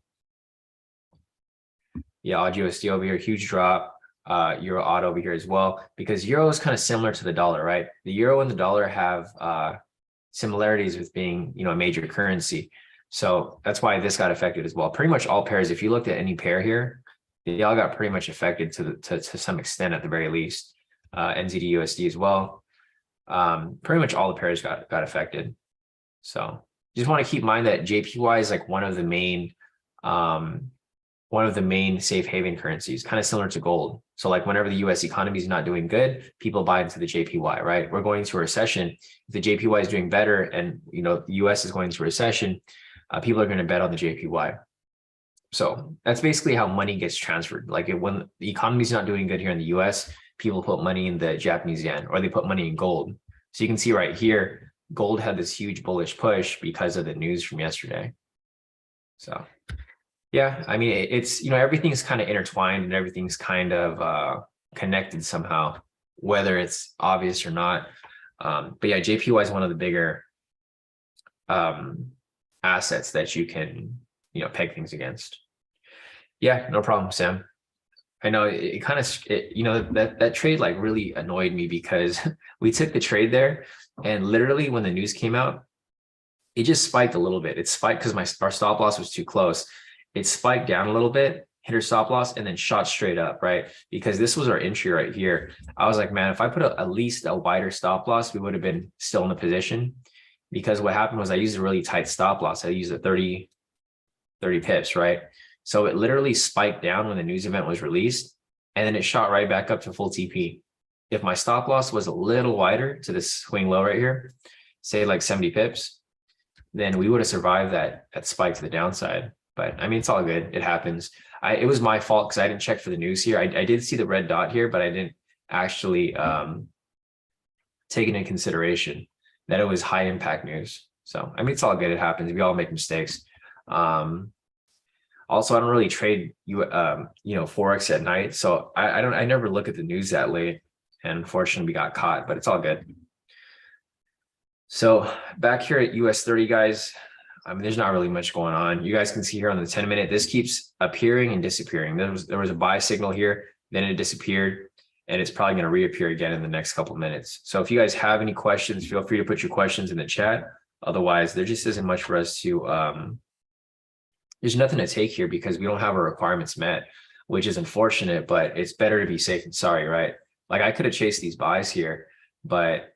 Yeah, AUD/USD over here, huge drop. Euro/AUD over here as well, because euro is kind of similar to the dollar, right? The euro and the dollar have similarities with being, a major currency. So that's why this got affected as well. Pretty much all pairs, if you looked at any pair here, they all got pretty much affected to some extent at the very least. NZD/USD as well. Pretty much all the pairs got affected. So just want to keep in mind that JPY is like one of the main safe haven currencies, kind of similar to gold. So like whenever the US economy is not doing good, people buy into the JPY, right? We're going into a recession. If the JPY is doing better and the US is going into a recession, people are going to bet on the JPY. So that's basically how money gets transferred. Like when the economy is not doing good here in the US, people put money in the Japanese yen or they put money in gold. So you can see right here, gold had this huge bullish push because of the news from yesterday. So yeah, I mean, it's, everything's kind of intertwined and everything's kind of connected somehow, whether it's obvious or not. But yeah, JPY is one of the bigger assets that you can, peg things against. Yeah, no problem, Sam. I know it kind of, that trade like really annoyed me because we took the trade there and literally when the news came out, it just spiked a little bit. It spiked because our stop loss was too close. it spiked down a little bit, hit her stop loss, and then shot straight up, right? Because this was our entry right here. I was like, man, if I put at least a wider stop loss, we would have been still in the position. Because what happened was I used a really tight stop loss. I used a 30 pips, right? So it literally spiked down when the news event was released, and then it shot right back up to full TP. If my stop loss was a little wider to this swing low right here, say like 70 pips, then we would have survived that spike to the downside. But I mean, it's all good. It happens. It was my fault because I didn't check for the news here. I did see the red dot here, but I didn't actually take it into consideration that it was high impact news. So, I mean, it's all good. It happens. We all make mistakes. Also, I don't really trade Forex at night. So I never look at the news that late. And unfortunately, we got caught, but it's all good. So back here at US30, guys, I mean, there's not really much going on. You guys can see here on the 10-minute, this keeps appearing and disappearing. There was a buy signal here, then it disappeared, and it's probably going to reappear again in the next couple of minutes. So if you guys have any questions, feel free to put your questions in the chat. Otherwise, there just isn't much for us to, there's nothing to take here because we don't have our requirements met, which is unfortunate, but it's better to be safe than sorry, right? Like I could have chased these buys here, but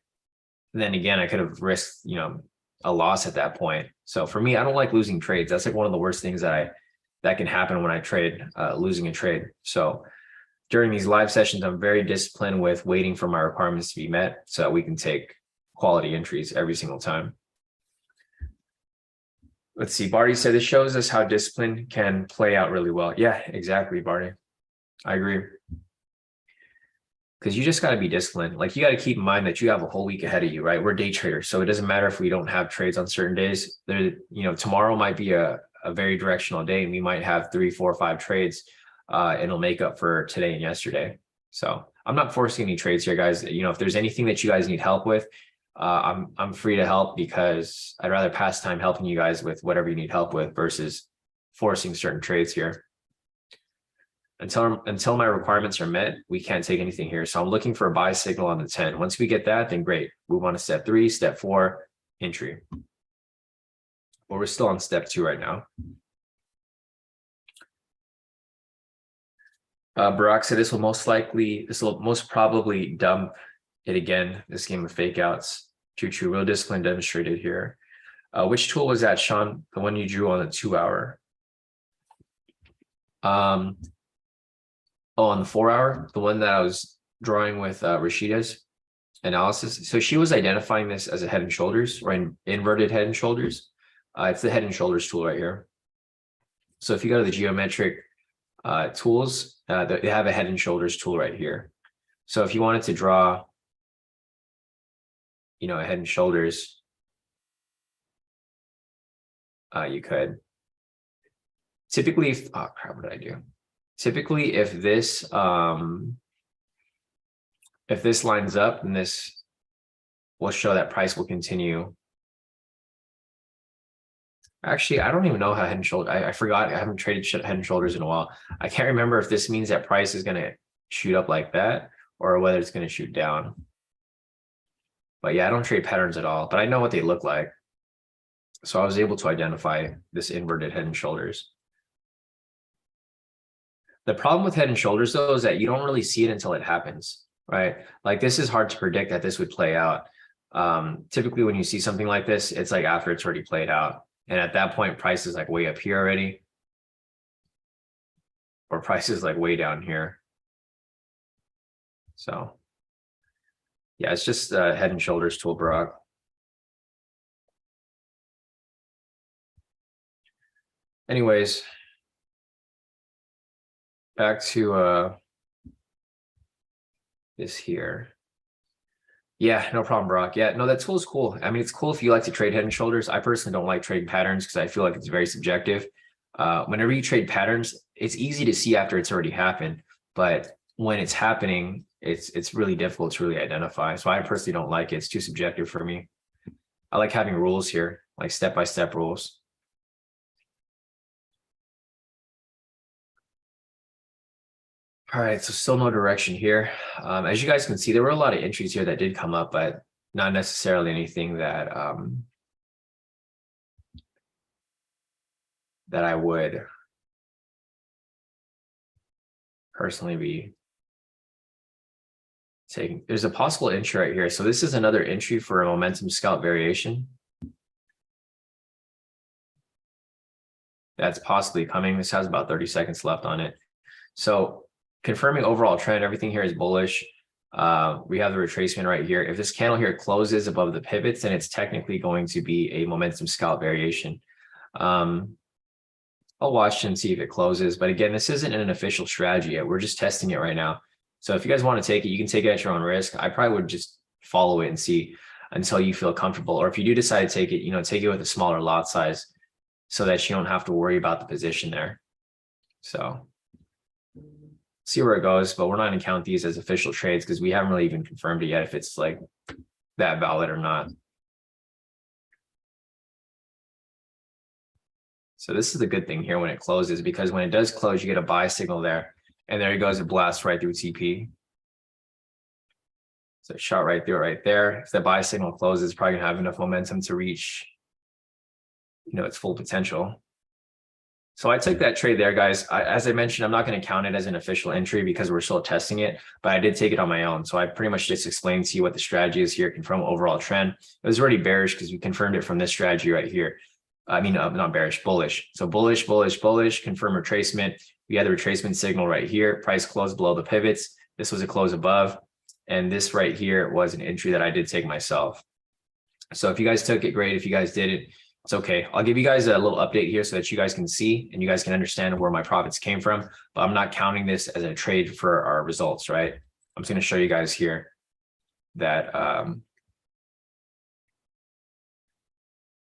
then again, I could have risked, a loss at that point. So for me, I don't like losing trades. That's like one of the worst things that can happen when I trade, losing a trade. So during these live sessions, I'm very disciplined with waiting for my requirements to be met so that we can take quality entries every single time. Let's see. Barty said this shows us how discipline can play out really well. Yeah, exactly, Barty. I agree. Because you just got to be disciplined. Like you got to keep in mind that you have a whole week ahead of you, right? We're day traders. So it doesn't matter if we don't have trades on certain days. Tomorrow might be a very directional day and we might have 3, 4, 5 trades and it'll make up for today and yesterday. So I'm not forcing any trades here, guys. If there's anything that you guys need help with, I'm free to help because I'd rather pass time helping you guys with whatever you need help with versus forcing certain trades here. Until my requirements are met, we can't take anything here. So I'm looking for a buy signal on the 10. Once we get that, then great. Move on to step 3, step 4, entry. But we're still on step 2 right now. Barack said this will most probably dump it again. This game of fake outs. True. Real discipline demonstrated here. Which tool was that, Sean? The one you drew on the 2-hour? On the 4-hour, the one that I was drawing with Rashida's analysis. So she was identifying this as a head and shoulders or an inverted head and shoulders. It's the head and shoulders tool right here. So if you go to the geometric tools, they have a head and shoulders tool right here. So if you wanted to draw, a head and shoulders, you could. Typically, oh crap, what did I do? Typically, if this lines up, then this will show that price will continue. Actually, I don't even know how head and shoulder. I forgot. I haven't traded head and shoulders in a while. I can't remember if this means that price is going to shoot up like that or whether it's going to shoot down. But yeah, I don't trade patterns at all, but I know what they look like. So I was able to identify this inverted head and shoulders. The problem with head and shoulders, though, is that you don't really see it until it happens, right? Like this is hard to predict that this would play out. Typically, when you see something like this, it's like after it's already played out. And at that point, price is like way up here already. Or price is like way down here. So yeah, it's just a head and shoulders tool, Barack. Anyways, back to this here. Yeah, no problem, Brock. Yeah, no, that tool is cool. I mean, it's cool if you like to trade head and shoulders. I personally don't like trading patterns because I feel like it's very subjective. Whenever you trade patterns, it's easy to see after it's already happened. But when it's happening, it's really difficult to really identify. So I personally don't like it. It's too subjective for me. I like having rules here, like step-by-step rules. All right, so still no direction here. As you guys can see, there were a lot of entries here that did come up, but not necessarily anything that that I would personally be taking. There's a possible entry right here. So this is another entry for a momentum scalp variation. That's possibly coming. This has about 30 seconds left on it. So confirming overall trend, everything here is bullish. We have the retracement right here. If this candle here closes above the pivots, then it's technically going to be a momentum scalp variation. I'll watch and see if it closes. But again, this isn't an official strategy yet. We're just testing it right now. So if you guys want to take it, you can take it at your own risk. I probably would just follow it and see until you feel comfortable. Or if you do decide to take it, take it with a smaller lot size so that you don't have to worry about the position there. So see where it goes, but we're not going to count these as official trades because we haven't really even confirmed it yet if it's like that valid or not. So this is the good thing here when it closes, because when it does close, you get a buy signal there. And there it goes, it blasts right through TP. So it shot right through it right there. If the buy signal closes, it's probably gonna have enough momentum to reach, its full potential. So I took that trade there, guys. As I mentioned, I'm not going to count it as an official entry because we're still testing it, but I did take it on my own. So I pretty much just explained to you what the strategy is here, confirm overall trend. It was already bearish because we confirmed it from this strategy right here. I mean, not bearish, bullish. So bullish, bullish, bullish, confirm retracement. We had the retracement signal right here. Price closed below the pivots. This was a close above. And this right here was an entry that I did take myself. So if you guys took it, great. If you guys didn't, it's okay. I'll give you guys a little update here so that you guys can see and you guys can understand where my profits came from, but I'm not counting this as a trade for our results, right? I'm just going to show you guys here that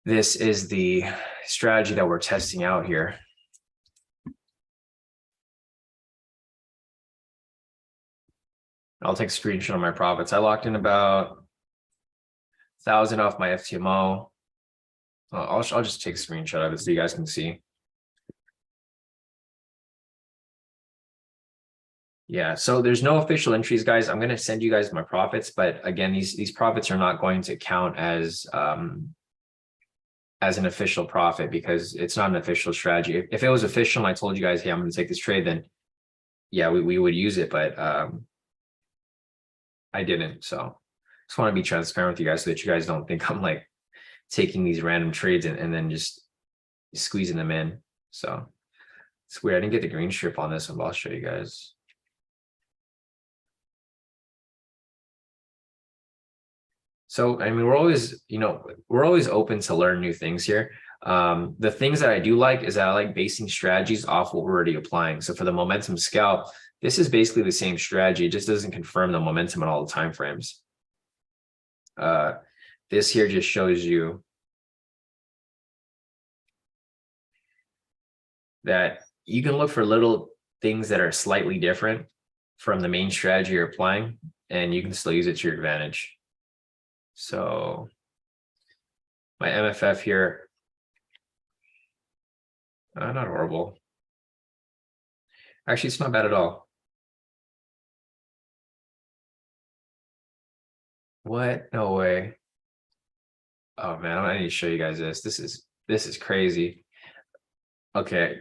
this is the strategy that we're testing out here. I'll take a screenshot of my profits. I locked in about 1,000 off my FTMO. I'll just take a screenshot of it so you guys can see. Yeah, so there's no official entries, guys. I'm going to send you guys my profits, but again, these profits are not going to count as an official profit because it's not an official strategy. If it was official and I told you guys, hey, I'm going to take this trade, then yeah, we would use it, but I didn't. So just want to be transparent with you guys so that you guys don't think I'm like taking these random trades and then just squeezing them in. So it's weird. I didn't get the green strip on this one, but I'll show you guys. So, I mean, we're always open to learn new things here. The things that I do like is that I like basing strategies off what we're already applying. So for the momentum scalp, this is basically the same strategy. It just doesn't confirm the momentum in all the time frames. This here just shows you that you can look for little things that are slightly different from the main strategy you're applying, and you can still use it to your advantage. So my MFF here, not horrible. Actually, it's not bad at all. What? No way. Oh man, I need to show you guys this. This is crazy. Okay.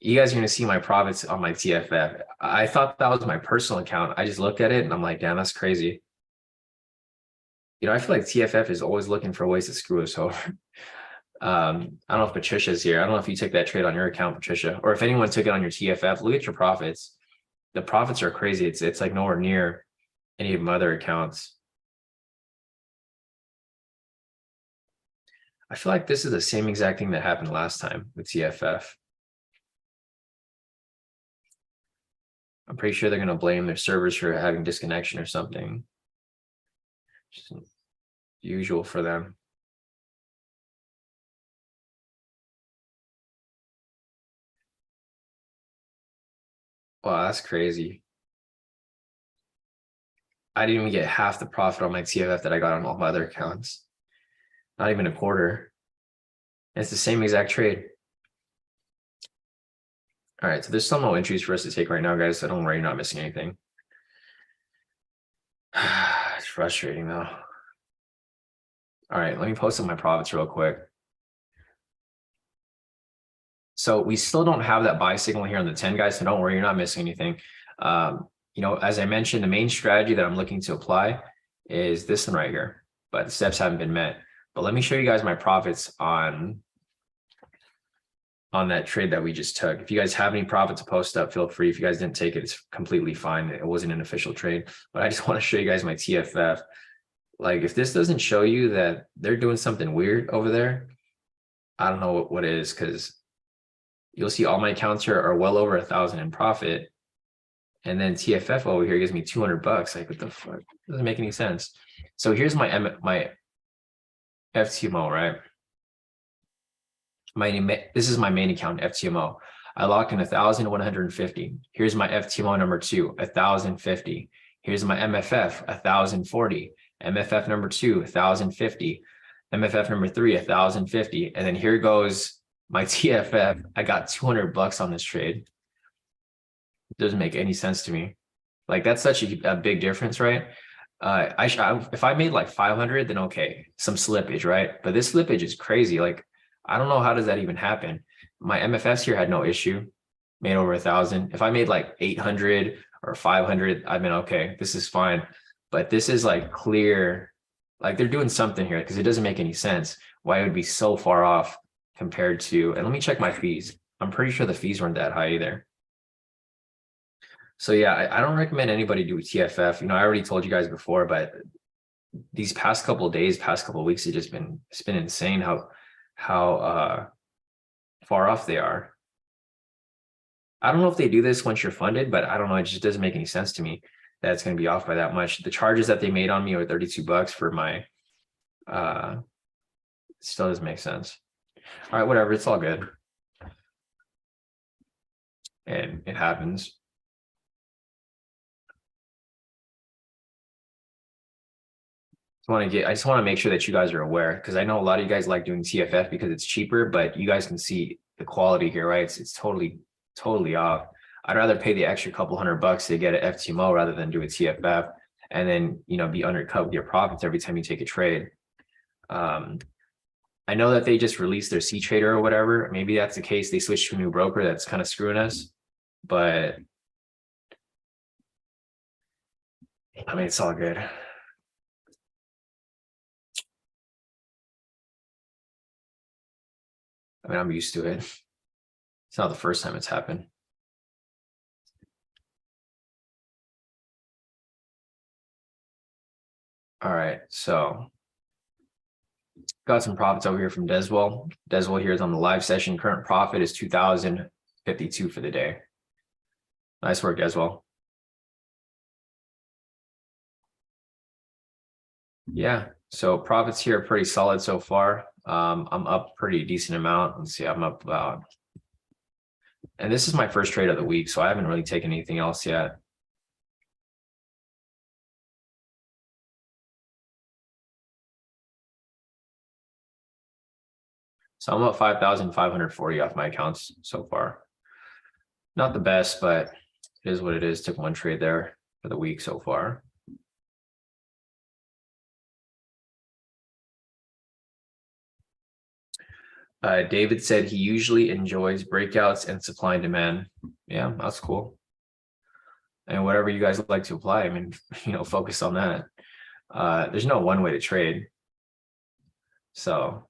You guys are gonna see my profits on my TFF. I thought that was my personal account. I just looked at it and I'm like, damn, that's crazy. I feel like TFF is always looking for ways to screw us over. I don't know if Patricia's here. I don't know if you took that trade on your account, Patricia, or if anyone took it on your TFF. Look at your profits. The profits are crazy. It's like nowhere near any of my other accounts. I feel like this is the same exact thing that happened last time with TFF. I'm pretty sure they're going to blame their servers for having disconnection or something. Just usual for them. Wow, that's crazy. I didn't even get half the profit on my TFF that I got on all my other accounts. Not even a quarter. It's the same exact trade. All right, so there's still no entries for us to take right now, guys. So don't worry, you're not missing anything. It's frustrating though. All right, let me post up my profits real quick. So we still don't have that buy signal here on the 10, guys. So don't worry, you're not missing anything. You know, as I mentioned, the main strategy that I'm looking to apply is this one right here, but the steps haven't been met. But let me show you guys my profits on that trade that we just took. If you guys have any profits to post up, feel free. If you guys didn't take it, it's completely fine. It wasn't an official trade, but I just want to show you guys my TFF. Like, if this doesn't show you that they're doing something weird over there, I don't know what it is, because you'll see all my accounts here are well over 1,000 in profit. And then TFF over here gives me 200 bucks. Like, what the fuck? Doesn't make any sense. So here's my FTMO, right? This is my main account, FTMO. I lock in 1,150. Here's my FTMO number 2, 1,050. Here's my MFF, 1,040. MFF number 2, 1,050. MFF number 3, 1,050. And then here goes my TFF. I got 200 bucks on this trade. It doesn't make any sense to me. Like, that's such a big difference, right? If I made like 500, then okay, some slippage, right? But this slippage is crazy. Like, I don't know, how does that even happen? My MFS here had no issue, made over 1,000. If I made like 800 or 500, I mean, okay, this is fine. But this is like clear, like they're doing something here, because it doesn't make any sense why it would be so far off compared to, and let me check my fees. I'm pretty sure the fees weren't that high either. So yeah, I don't recommend anybody do a TFF. You know, I already told you guys before, but these past couple of days, past couple of weeks, it's been insane how far off they are. I don't know if they do this once you're funded, but I don't know. It just doesn't make any sense to me that it's going to be off by that much. The charges that they made on me are 32 bucks for my, still doesn't make sense. All right, whatever. It's all good. And it happens. I just want to make sure that you guys are aware, because I know a lot of you guys like doing TFF because it's cheaper, but you guys can see the quality here, right? It's totally off. I'd rather pay the extra couple $100 to get an FTMO rather than do a TFF and then, you know, be undercut with your profits every time you take a trade. I know that they just released their C Trader or whatever. Maybe that's the case. They switched to a new broker that's kind of screwing us, but I mean, it's all good. I mean, I'm used to it. It's not the first time it's happened. All right, so got some profits over here from Deswell. Deswell here is on the live session. Current profit is 2,052 for the day. Nice work, Deswell. Yeah, so profits here are pretty solid so far. I'm up pretty decent amount. Let's see, I'm up about, and this is my first trade of the week, so I haven't really taken anything else yet. So I'm up 5,540 off my accounts so far. Not the best, but it is what it is. Took one trade there for the week so far. David said he usually enjoys breakouts and supply and demand. Yeah, that's cool. And whatever you guys like to apply, I mean, you know, focus on that. There's no one way to trade. So,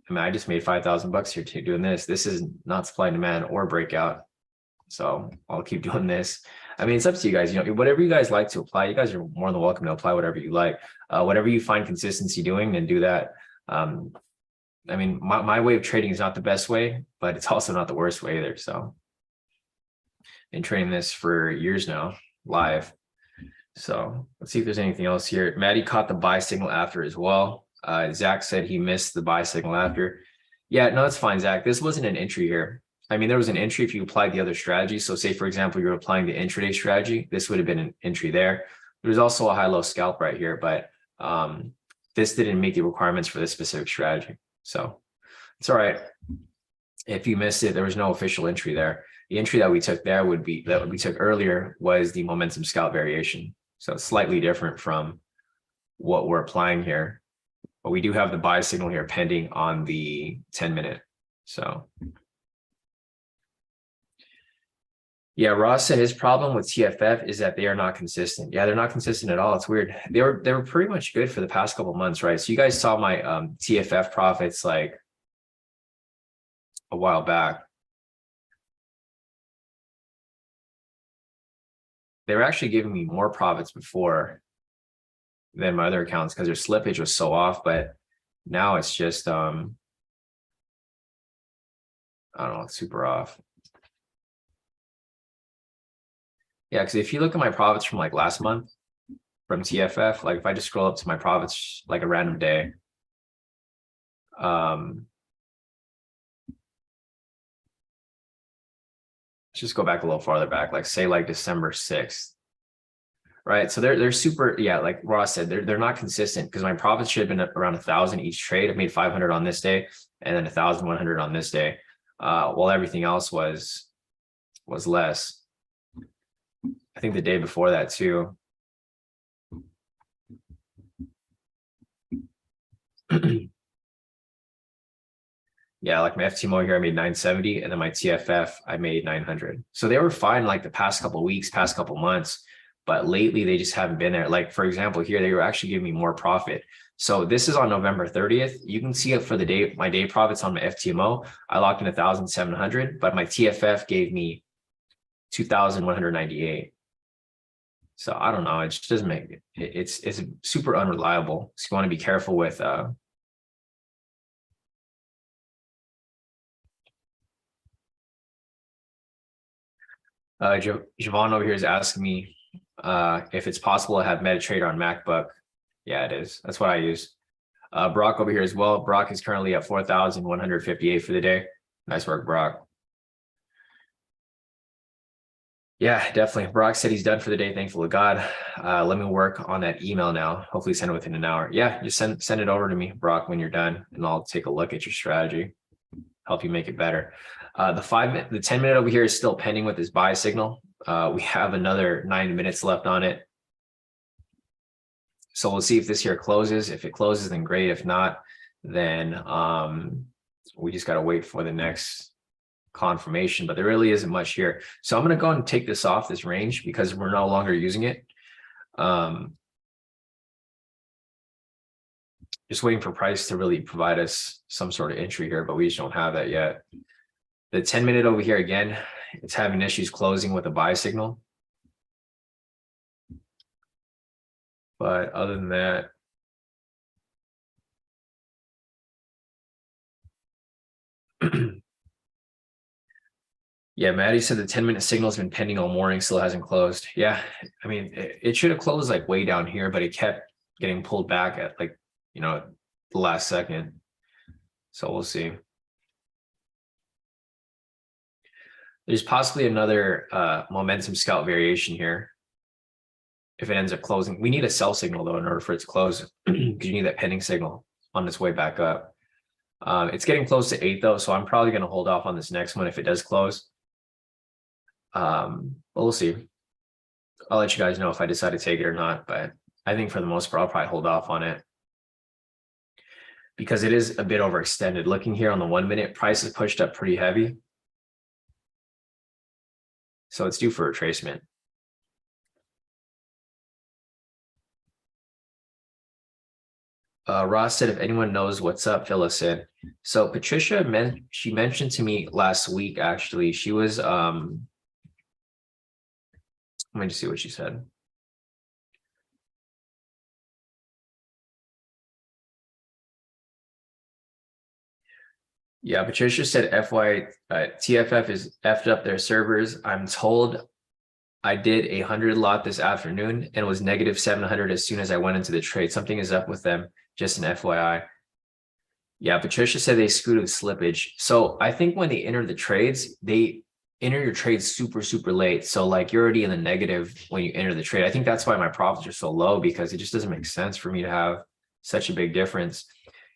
I mean, I just made 5,000 bucks here doing this. This is not supply and demand or breakout. So I'll keep doing this. I mean, it's up to you guys. You know, whatever you guys like to apply, you guys are more than welcome to apply whatever you like. Whatever you find consistency doing, then do that. I mean, my way of trading is not the best way, but it's also not the worst way either. So, been trading this for years now, live. So let's see if there's anything else here. Maddie caught the buy signal after as well. Zach said he missed the buy signal after. Yeah, no, it's fine, Zach. This wasn't an entry here. I mean, there was an entry if you applied the other strategy. So say, for example, you're applying the intraday strategy, this would have been an entry there. There's also a high-low scalp right here, but this didn't meet the requirements for this specific strategy. So it's all right. If you missed it, there was no official entry there. The entry that we took there that we took earlier was the momentum scalp variation. So it's slightly different from what we're applying here. But we do have the buy signal here pending on the 10-minute. So Yeah, Ross said his problem with TFF is that they are not consistent. Yeah, they're not consistent at all. It's weird. They were pretty much good for the past couple months, right? So you guys saw my TFF profits like a while back. They were actually giving me more profits before than my other accounts because their slippage was so off, but now it's just I don't know, it's super off. Yeah, because if you look at my profits from like last month from TFF, like if I just scroll up to my profits like a random day, let's just go back a little farther back, like say like December 6th. Right. So they're super, yeah, like Ross said, they're not consistent because my profits should have been around 1,000 each trade. I made 500 on this day and then 1,100 on this day, while everything else was less. I think the day before that too. Yeah, like my FTMO here, I made 970, and then my TFF, I made 900. So they were fine like the past couple of weeks, past couple of months, but lately they just haven't been there. Like for example, here they were actually giving me more profit. So this is on November 30th. You can see it for the day, my day profits on my FTMO. I locked in 1,700, but my TFF gave me 2,198. So I don't know. It just doesn't make it. It's super unreliable. So you want to be careful with Javon over here is asking me if it's possible to have MetaTrader on MacBook. Yeah, it is. That's what I use. Brock over here as well. Brock is currently at 4,158 for the day. Nice work, Brock. Yeah, definitely. Brock said he's done for the day. Thankful to God. Let me work on that email now. Hopefully send it within an hour. Yeah, just send it over to me, Brock, when you're done, and I'll take a look at your strategy, help you make it better. The 10-minute over here is still pending with this buy signal. We have another 9 minutes left on it. So we'll see if this here closes. If it closes, then great. If not, then we just got to wait for the next confirmation, but there really isn't much here. So I'm going to go and take this off this range because we're no longer using it. Just waiting for price to really provide us some sort of entry here, but we just don't have that yet. The 10-minute over here, again, it's having issues closing with a buy signal. But other than that, yeah, Maddie said the 10-minute signal has been pending all morning, still hasn't closed. Yeah, I mean, it should have closed like way down here, but it kept getting pulled back at like, the last second. So we'll see. There's possibly another momentum scalp variation here. If it ends up closing, we need a sell signal though in order for it to close because you need that pending signal on its way back up. It's getting close to 8 though, so I'm probably going to hold off on this next one if it does close. But we'll see. I'll let you guys know if I decide to take it or not, but I think for the most part, I'll probably hold off on it because it is a bit overextended. Looking here on the 1 minute, price is pushed up pretty heavy. So it's due for retracement. Ross said, if anyone knows what's up, fill us in. So Patricia, she mentioned to me last week, actually, she was, let me just see what she said. Yeah, Patricia said TFF is effed up their servers. I'm told I did 100 lot this afternoon and was negative 700 as soon as I went into the trade. Something is up with them, just an FYI. Yeah, Patricia said they screwed with slippage. So I think when they enter the trades, they enter your trades super, super late. So like you're already in the negative when you enter the trade. I think that's why my profits are so low because it just doesn't make sense for me to have such a big difference.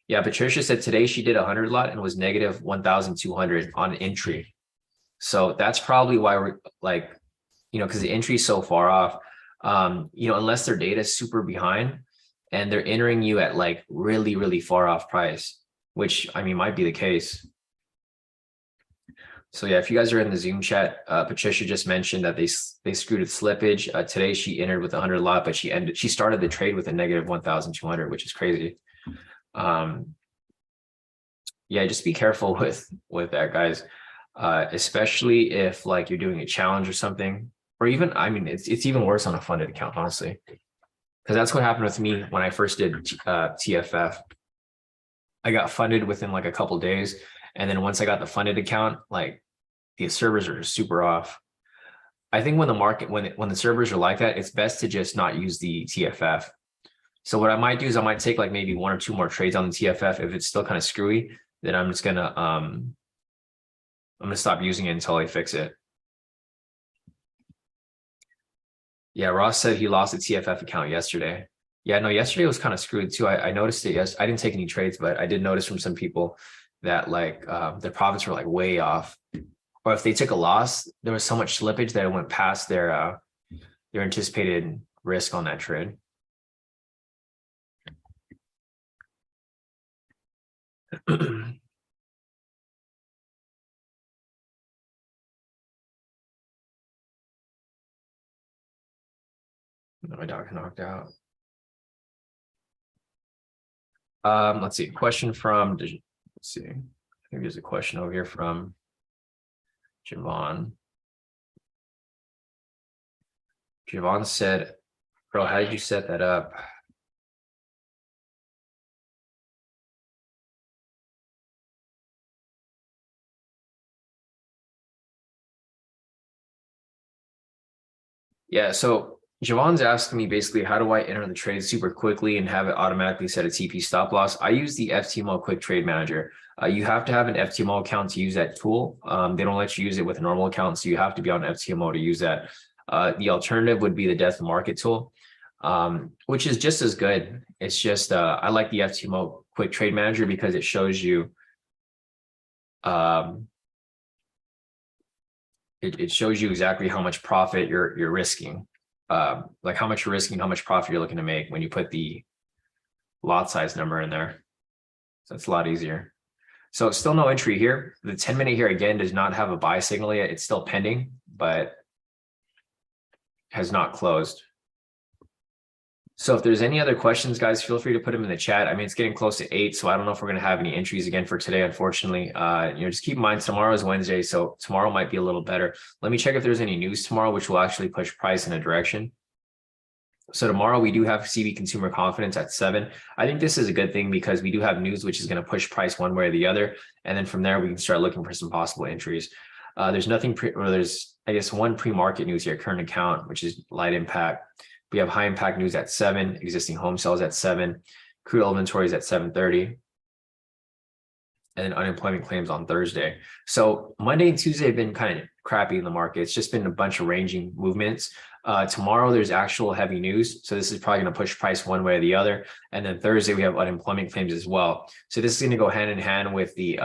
Yeah, Patricia said today she did 100 lot and was negative 1,200 on entry. So that's probably why we're like, because the entry is so far off, unless their data is super behind and they're entering you at like really, really far off price, which I mean, might be the case. So yeah, if you guys are in the Zoom chat, Patricia just mentioned that they screwed with slippage. Today she entered with 100 lot, but she started the trade with a negative 1,200, which is crazy. Yeah, just be careful with that, guys. Especially if like you're doing a challenge or something, or even, I mean, it's even worse on a funded account, honestly, because that's what happened with me when I first did TFF. I got funded within like a couple days, and then once I got the funded account, like the servers are super off. I think when the market, when the servers are like that, it's best to just not use the TFF. So what I might do is I might take like maybe 1 or 2 more trades on the TFF. If it's still kind of screwy, then I'm gonna stop using it until I fix it. Yeah, Ross said he lost a TFF account yesterday. Yeah, no, yesterday was kind of screwed too. I noticed it. Yes, I didn't take any trades, but I did notice from some people that like their profits were like way off. Or if they took a loss, there was so much slippage that it went past their anticipated risk on that trade. My dog knocked out. Let's see. Question from, let's see. I think there's a question over here from Javon. Javon said, bro, how did you set that up? Yeah, so Javon's asking me basically, how do I enter the trade super quickly and have it automatically set a TP stop loss? I use the FTMO Quick Trade Manager. You have to have an FTMO account to use that tool. They don't let you use it with a normal account, so you have to be on FTMO to use that. The alternative would be the Death Market tool, which is just as good. It's just, I like the FTMO Quick Trade Manager because it shows you, it shows you exactly how much profit you're risking, like how much you're risking, how much profit you're looking to make when you put the lot size number in there. So it's a lot easier. So still no entry here. The 10-minute here again does not have a buy signal yet. It's still pending, but has not closed. So if there's any other questions, guys, feel free to put them in the chat. I mean, it's getting close to 8, so I don't know if we're going to have any entries again for today, unfortunately. Just keep in mind, tomorrow is Wednesday, so tomorrow might be a little better. Let me check if there's any news tomorrow, which will actually push price in a direction. So tomorrow we do have CB consumer confidence at 7. I think this is a good thing because we do have news, which is going to push price one way or the other. And then from there, we can start looking for some possible entries. There's nothing, there's, I guess, one pre-market news here, current account, which is light impact. We have high impact news at 7, existing home sales at 7, crude inventories at 7:30, and then unemployment claims on Thursday. So Monday and Tuesday have been kind of crappy in the market. It's just been a bunch of ranging movements. Tomorrow there's actual heavy news. So this is probably going to push price one way or the other. And then Thursday we have unemployment claims as well. So this is going to go hand in hand with the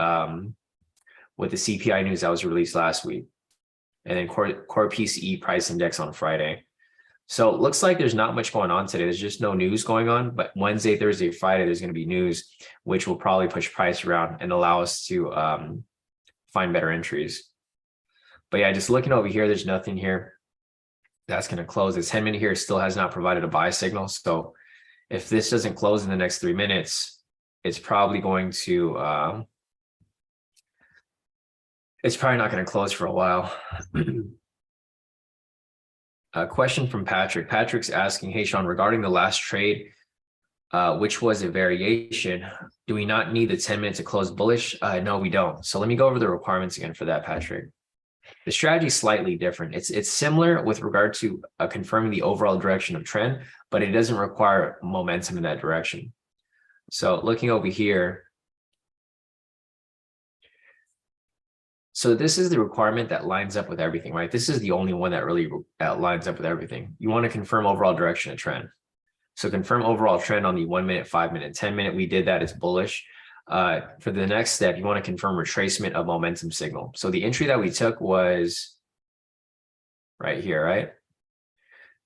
CPI news that was released last week. And then core PCE price index on Friday. So it looks like there's not much going on today. There's just no news going on, but Wednesday, Thursday, Friday, there's going to be news, which will probably push price around and allow us to find better entries. But yeah, just looking over here, there's nothing here that's going to close. This 10-minute here still has not provided a buy signal. So if this doesn't close in the next 3 minutes, it's probably going to, it's probably not going to close for a while. A question from Patrick. Patrick's asking, hey, Sean, regarding the last trade, which was a variation, do we not need the 10-minute to close bullish? No, we don't. So let me go over the requirements again for that, Patrick. The strategy is slightly different. It's similar with regard to confirming the overall direction of trend, but it doesn't require momentum in that direction. So looking over here, so this is the requirement that lines up with everything, right? This is the only one that really lines up with everything. You want to confirm overall direction of trend. So confirm overall trend on the 1 minute, 5 minute, 10-minute. We did that. It's bullish. For the next step, you want to confirm retracement of momentum signal. So the entry that we took was right here, right?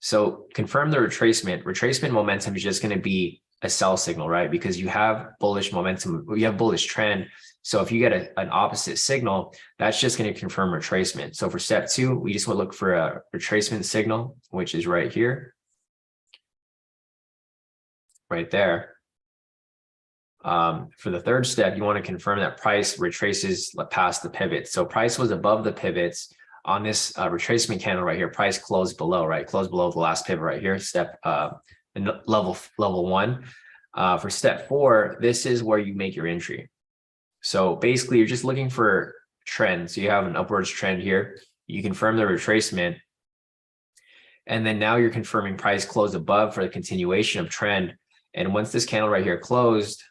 So confirm the retracement. Retracement momentum is just going to be a sell signal, right? Because you have bullish momentum, you have bullish trend. So if you get an opposite signal, that's just going to confirm retracement. So for step 2, we just want to look for a retracement signal, which is right here, right there. For the third step, you want to confirm that price retraces past the pivot. So price was above the pivots on this retracement candle right here. Price closed below, right? Closed below the last pivot right here. Step level 1. For step 4, this is where you make your entry. So basically, you're just looking for trends. So you have an upwards trend here. You confirm the retracement, and then now you're confirming price closed above for the continuation of trend. And once this candle right here closed,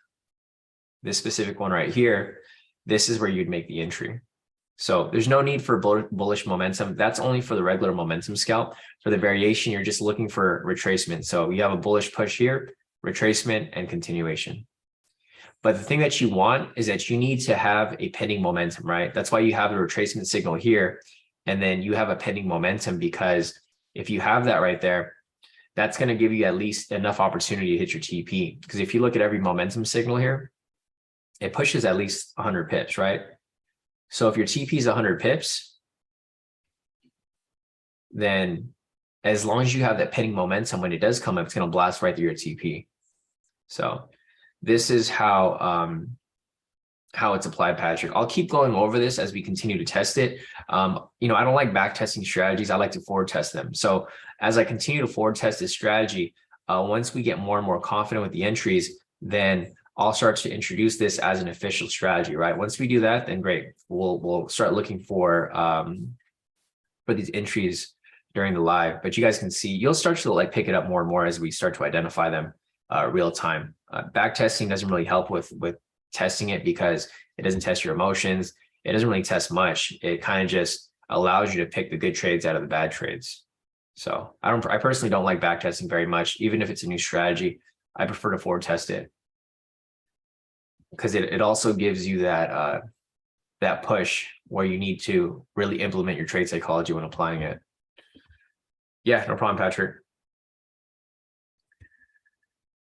this specific one right here, this is where you'd make the entry. So there's no need for bullish momentum. That's only for the regular momentum scalp. For the variation, you're just looking for retracement. So you have a bullish push here, retracement, and continuation. But the thing that you want is that you need to have a pending momentum, right? That's why you have the retracement signal here. And then you have a pending momentum, because if you have that right there, that's going to give you at least enough opportunity to hit your TP. Because if you look at every momentum signal here, it pushes at least 100 pips, right? So if your TP is 100 pips, then as long as you have that pending momentum, when it does come up, it's going to blast right through your TP. So this is how it's applied, Patrick. I'll keep going over this as we continue to test it. I don't like back testing strategies. I like to forward test them. So as I continue to forward test this strategy, once we get more and more confident with the entries, then I'll start to introduce this as an official strategy, right? Once we do that, then great. We'll start looking for these entries during the live. But you guys can see, you'll start to pick it up more and more as we start to identify them real time. Back testing doesn't really help with testing it, because it doesn't test your emotions. It doesn't really test much. It kind of just allows you to pick the good trades out of the bad trades. So I personally don't like back testing very much. Even if it's a new strategy, I prefer to forward test it, because it also gives you that push where you need to really implement your trade psychology when applying it. Yeah, no problem, Patrick.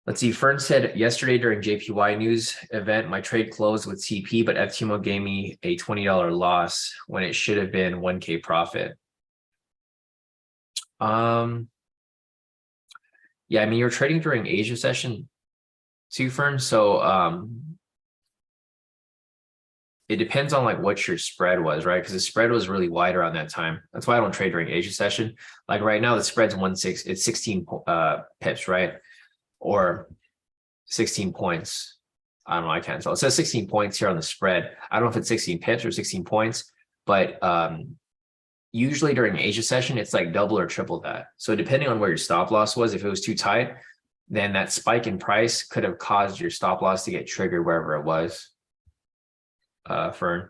Let's see. Fern said yesterday during JPY news event, my trade closed with TP, but FTMO gave me a $20 loss when it should have been 1K profit. Yeah, I mean, you're trading during Asia session too, Fern. So it depends on what your spread was, right? Because the spread was really wide around that time. That's why I don't trade during Asia session. Like right now, the spread's 16 pips, right? Or 16 points. I don't know, I can't tell. It says 16 points here on the spread. I don't know if it's 16 pips or 16 points, but usually during Asia session, it's like double or triple that. So depending on where your stop loss was, if it was too tight, then that spike in price could have caused your stop loss to get triggered wherever it was. Fern.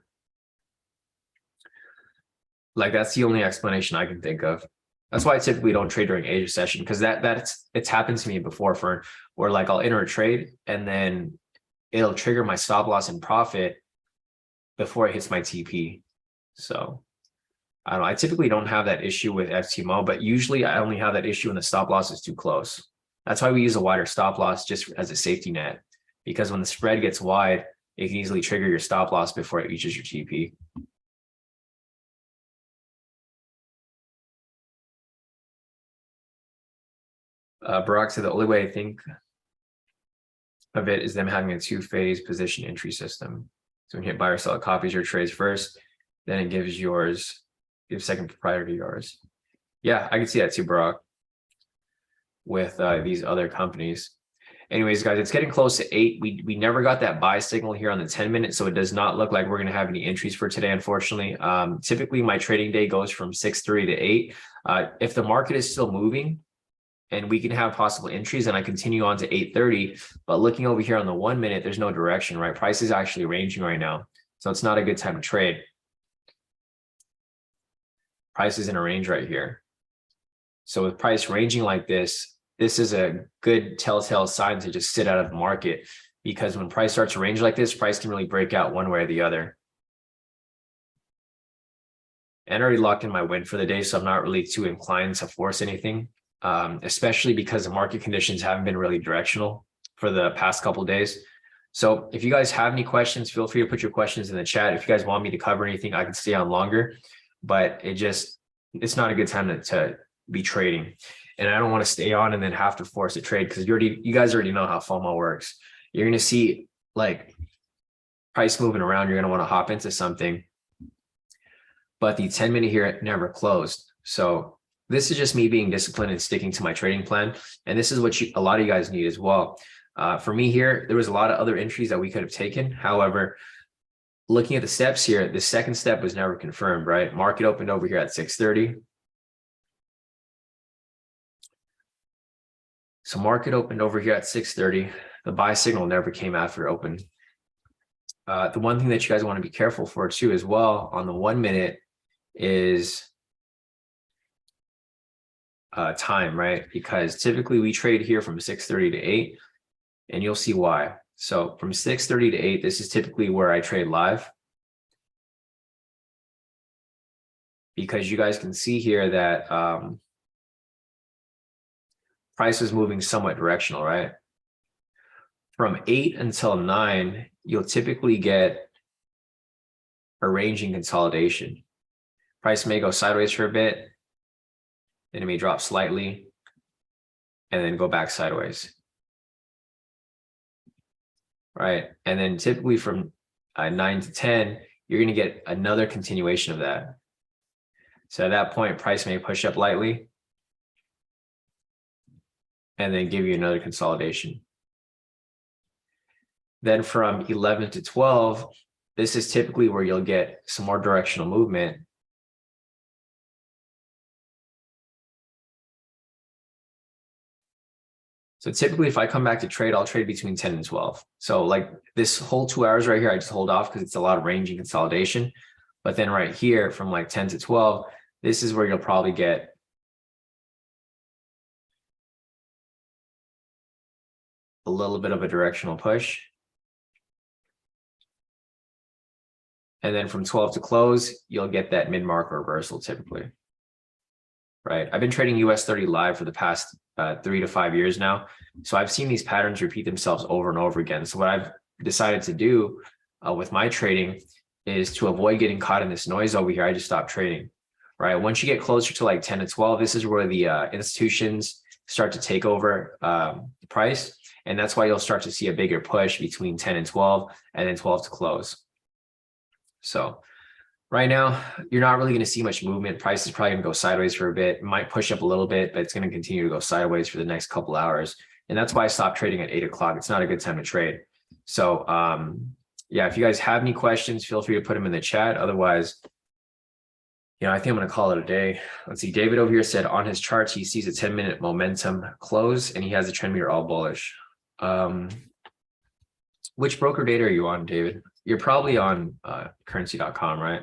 That's the only explanation I can think of. That's why I typically don't trade during Asia session, because it's happened to me before, Fern, where I'll enter a trade and then it'll trigger my stop loss and profit before it hits my TP. So I don't know. I typically don't have that issue with FTMO, but usually I only have that issue when the stop loss is too close. That's why we use a wider stop loss, just as a safety net, because when the spread gets wide, it can easily trigger your stop loss before it reaches your TP. Barack said the only way I think of it is them having a 2-phase position entry system. So when you hit buy or sell, it copies your trades first, then it gives second proprietary yours. Yeah, I can see that too, Barack, with these other companies. Anyways, guys, it's getting close to 8. We never got that buy signal here on the 10-minute, so it does not look like we're going to have any entries for today, unfortunately. Typically, my trading day goes from 6:30 to 8. If the market is still moving and we can have possible entries, and I continue on to 8:30, but looking over here on the 1-minute, there's no direction, right? Price is actually ranging right now, so it's not a good time to trade. Price is in a range right here. So with price ranging like this is a good telltale sign to just sit out of the market, because when price starts to range like this, price can really break out one way or the other. And I already locked in my win for the day, so I'm not really too inclined to force anything, especially because the market conditions haven't been really directional. for the past couple of days. So if you guys have any questions, feel free to put your questions in the chat. If you guys want me to cover anything, I can stay on longer, but it's not a good time to be trading. And I don't want to stay on and then have to force a trade, because you guys already know how FOMO works. You're going to see like price moving around. You're going to want to hop into something, but the 10-minute here never closed. So this is just me being disciplined and sticking to my trading plan. And this is what a lot of you guys need as well. For me here, there was a lot of other entries that we could have taken. However, looking at the steps here, the second step was never confirmed, right? Market opened over here at 6:30. So market opened over here at 6:30. The buy signal never came after open. The one thing that you guys want to be careful for too as well on the 1 minute is time, right? Because typically we trade here from 6:30 to 8, and you'll see why. So from 6:30 to 8, this is typically where I trade live, because you guys can see here that price is moving somewhat directional, right? From 8 until 9, you'll typically get a ranging consolidation. Price may go sideways for a bit, then it may drop slightly, and then go back sideways. Right? And then typically from 9 to 10, you're going to get another continuation of that. So at that point, price may push up lightly and then give you another consolidation. Then from 11 to 12, this is typically where you'll get some more directional movement. So typically, if I come back to trade, I'll trade between 10 and 12. So like this whole 2 hours right here, I just hold off because it's a lot of ranging consolidation. But then right here from like 10 to 12, this is where you'll probably get a little bit of a directional push. And then from 12 to close, you'll get that mid-market reversal typically. Right? I've been trading US30 live for the past 3 to 5 years now. So I've seen these patterns repeat themselves over and over again. So what I've decided to do with my trading is to avoid getting caught in this noise over here. I just stop trading, right? Once you get closer to like 10 to 12, this is where the institutions start to take over the price. And that's why you'll start to see a bigger push between 10 and 12 and then 12 to close. So right now, you're not really going to see much movement. Price is probably going to go sideways for a bit. It might push up a little bit, but it's going to continue to go sideways for the next couple hours. And that's why I stopped trading at 8 o'clock. It's not a good time to trade. So yeah, if you guys have any questions, feel free to put them in the chat. Otherwise, I think I'm going to call it a day. Let's see. David over here said on his charts, he sees a 10-minute momentum close and he has a trend meter all bullish. Which broker data are you on, David? You're probably on currency.com, right?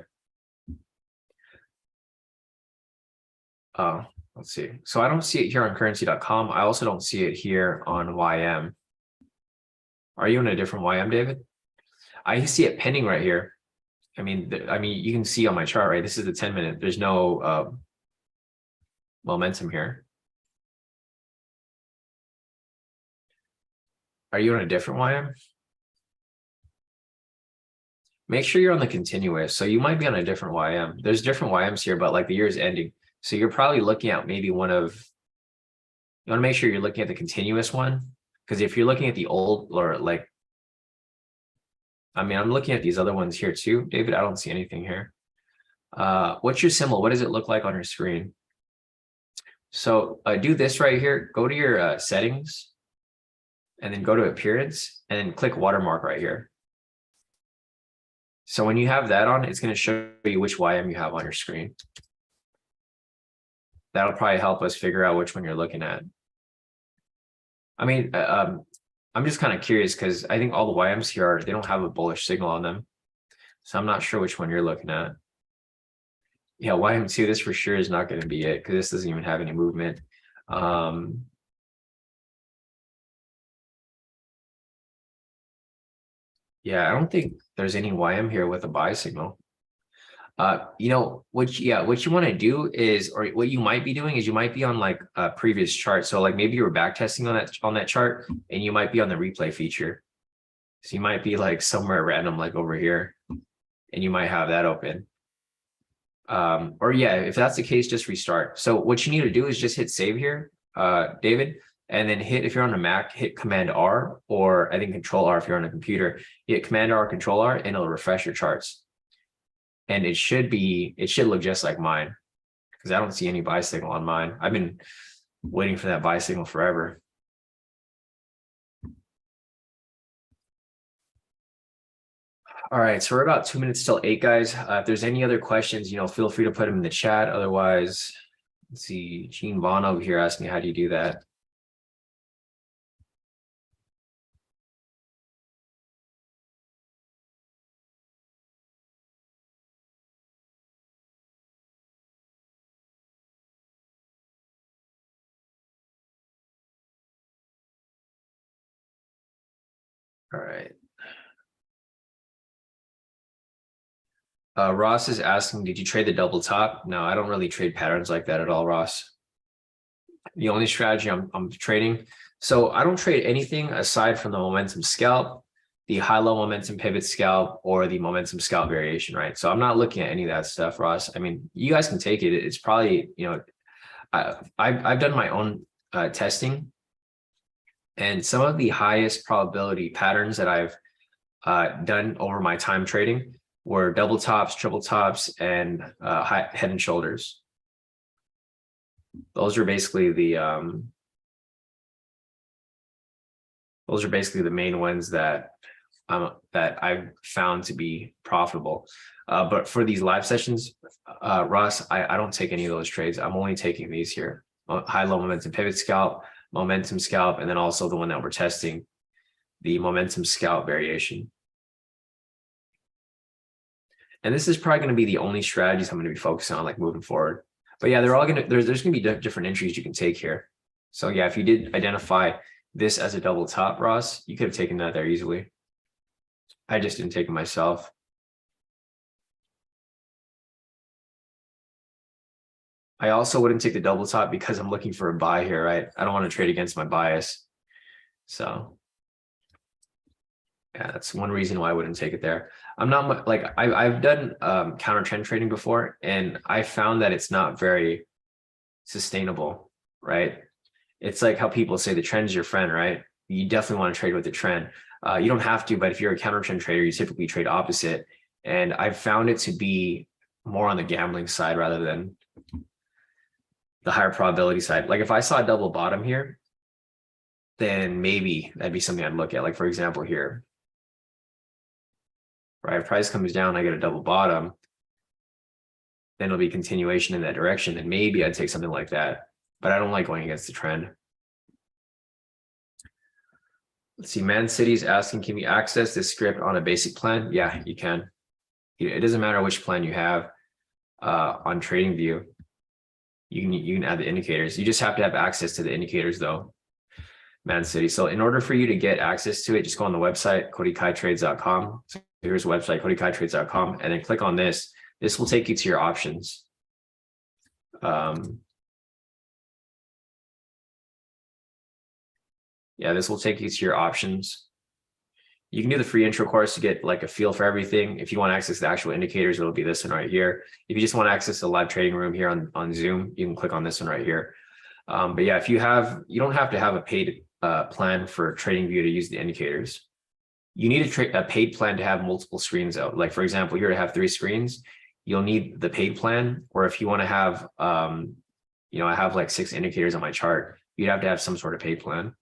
Let's see. So I don't see it here on currency.com. I also don't see it here on YM. Are you in a different YM, David? I see it pending right here. I mean, you can see on my chart, right? This is the 10-minute. There's no momentum here. Are you on a different YM? Make sure you're on the continuous. So you might be on a different YM. There's different YMs here, but like the year is ending. So you're probably looking at maybe you want to make sure you're looking at the continuous one. Because if you're looking at the old or like, I'm looking at these other ones here too. David, I don't see anything here. What's your symbol? What does it look like on your screen? So do this right here. Go to your settings and then go to appearance and then click watermark right here. So when you have that on, it's going to show you which YM you have on your screen. That'll probably help us figure out which one you're looking at. I'm just kind of curious because I think all the YMs here they don't have a bullish signal on them. So I'm not sure which one you're looking at. Yeah, YM2, this for sure is not going to be it because this doesn't even have any movement. Yeah, I don't think there's any YM here with a buy signal. what you want to do is, or what you might be doing is you might be on like a previous chart. So like maybe you were back testing on that chart and you might be on the replay feature. So you might be like somewhere random, like over here, and you might have that open. Or yeah, if that's the case, just restart. So what you need to do is just hit save here, David, and then if you're on a Mac, hit Command R, or I think Control R if you're on a computer. Hit Command R, Control R, and it'll refresh your charts. And it should look just like mine, because I don't see any buy signal on mine. I've been waiting for that buy signal forever. All right, so we're about 2 minutes till 8, guys. If there's any other questions, feel free to put them in the chat. Otherwise, let's see, Gene Vaughn over here asked me, how do you do that? All right. Ross is asking, did you trade the double top? No, I don't really trade patterns like that at all, Ross. The only strategy I'm trading. So I don't trade anything aside from the momentum scalp, the high-low momentum pivot scalp, or the momentum scalp variation, right? So I'm not looking at any of that stuff, Ross. I mean, you guys can take it. It's probably, I've done my own testing, and some of the highest probability patterns that I've done over my time trading were double tops, triple tops, and head and shoulders. Those are basically the main ones that I've found to be profitable. But for these live sessions, Ross, I don't take any of those trades. I'm only taking these here: high-low momentum pivot scalp, momentum scalp, and then also the one that we're testing, the momentum scalp variation. And this is probably going to be the only strategies I'm going to be focusing on, like moving forward. But yeah, they're all going to, there's going to be different entries you can take here. So yeah, if you did identify this as a double top, Ross, you could have taken that there easily. I just didn't take it myself. I also wouldn't take the double top because I'm looking for a buy here, right? I don't want to trade against my bias. So yeah, that's one reason why I wouldn't take it there. I'm not like I've done counter trend trading before, and I found that it's not very sustainable, right? It's like how people say the trend is your friend, right? You definitely want to trade with the trend. You don't have to, but if you're a counter trend trader, you typically trade opposite. And I've found it to be more on the gambling side rather than the higher probability side. Like if I saw a double bottom here, then maybe that'd be something I'd look at. Like for example here, right? If price comes down, I get a double bottom, then it'll be continuation in that direction. And maybe I'd take something like that, but I don't like going against the trend. Let's see, Man City's asking, can we access this script on a basic plan? Yeah, you can. It doesn't matter which plan you have on TradingView. You can add the indicators. You just have to have access to the indicators though, Man City. So in order for you to get access to it, just go on the website, kodikaitrades.com. So here's the website, kodikaitrades.com, and then click on this. This will take you to your options. Yeah, this will take you to your options. You can do the free intro course to get like a feel for everything. If you want to access the actual indicators, it'll be this one right here. If you just want to access the live trading room here on Zoom, you can click on this one right here. But yeah, you don't have to have a paid plan for TradingView to use the indicators. You need a paid plan to have multiple screens out. Like for example, here to have 3 screens, you'll need the paid plan. Or if you want to have, I have like 6 indicators on my chart, you'd have to have some sort of paid plan.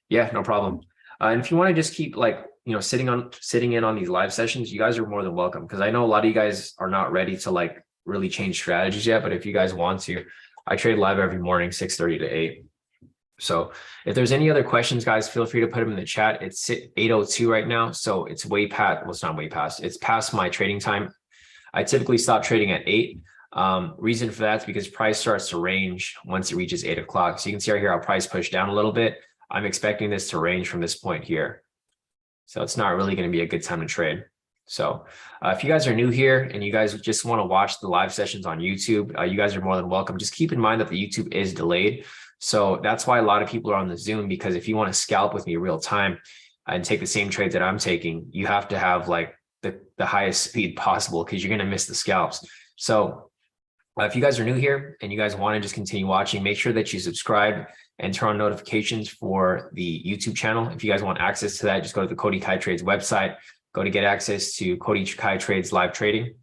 Yeah, no problem. And if you want to just keep sitting in on these live sessions, you guys are more than welcome, because I know a lot of you guys are not ready to like really change strategies yet. But if you guys want to, I trade live every morning, 6:30 to 8. So if there's any other questions, guys, feel free to put them in the chat. It's 8:02 right now, so it's way past. Well, it's not way past. It's past my trading time. I typically stop trading at 8. Reason for that is because price starts to range once it reaches 8 o'clock. So you can see right here how price pushed down a little bit. I'm expecting this to range from this point here. So it's not really going to be a good time to trade. So if you guys are new here and you guys just want to watch the live sessions on YouTube, you guys are more than welcome. Just keep in mind that the YouTube is delayed. So that's why a lot of people are on the Zoom, because if you want to scalp with me real time and take the same trades that I'm taking, you have to have like the highest speed possible, because you're going to miss the scalps. So if you guys are new here and you guys want to just continue watching, make sure that you subscribe and turn on notifications for the YouTube channel. If you guys want access to that, just go to the Kodi Kai Trades website, go to get access to Kodi Kai Trades live trading.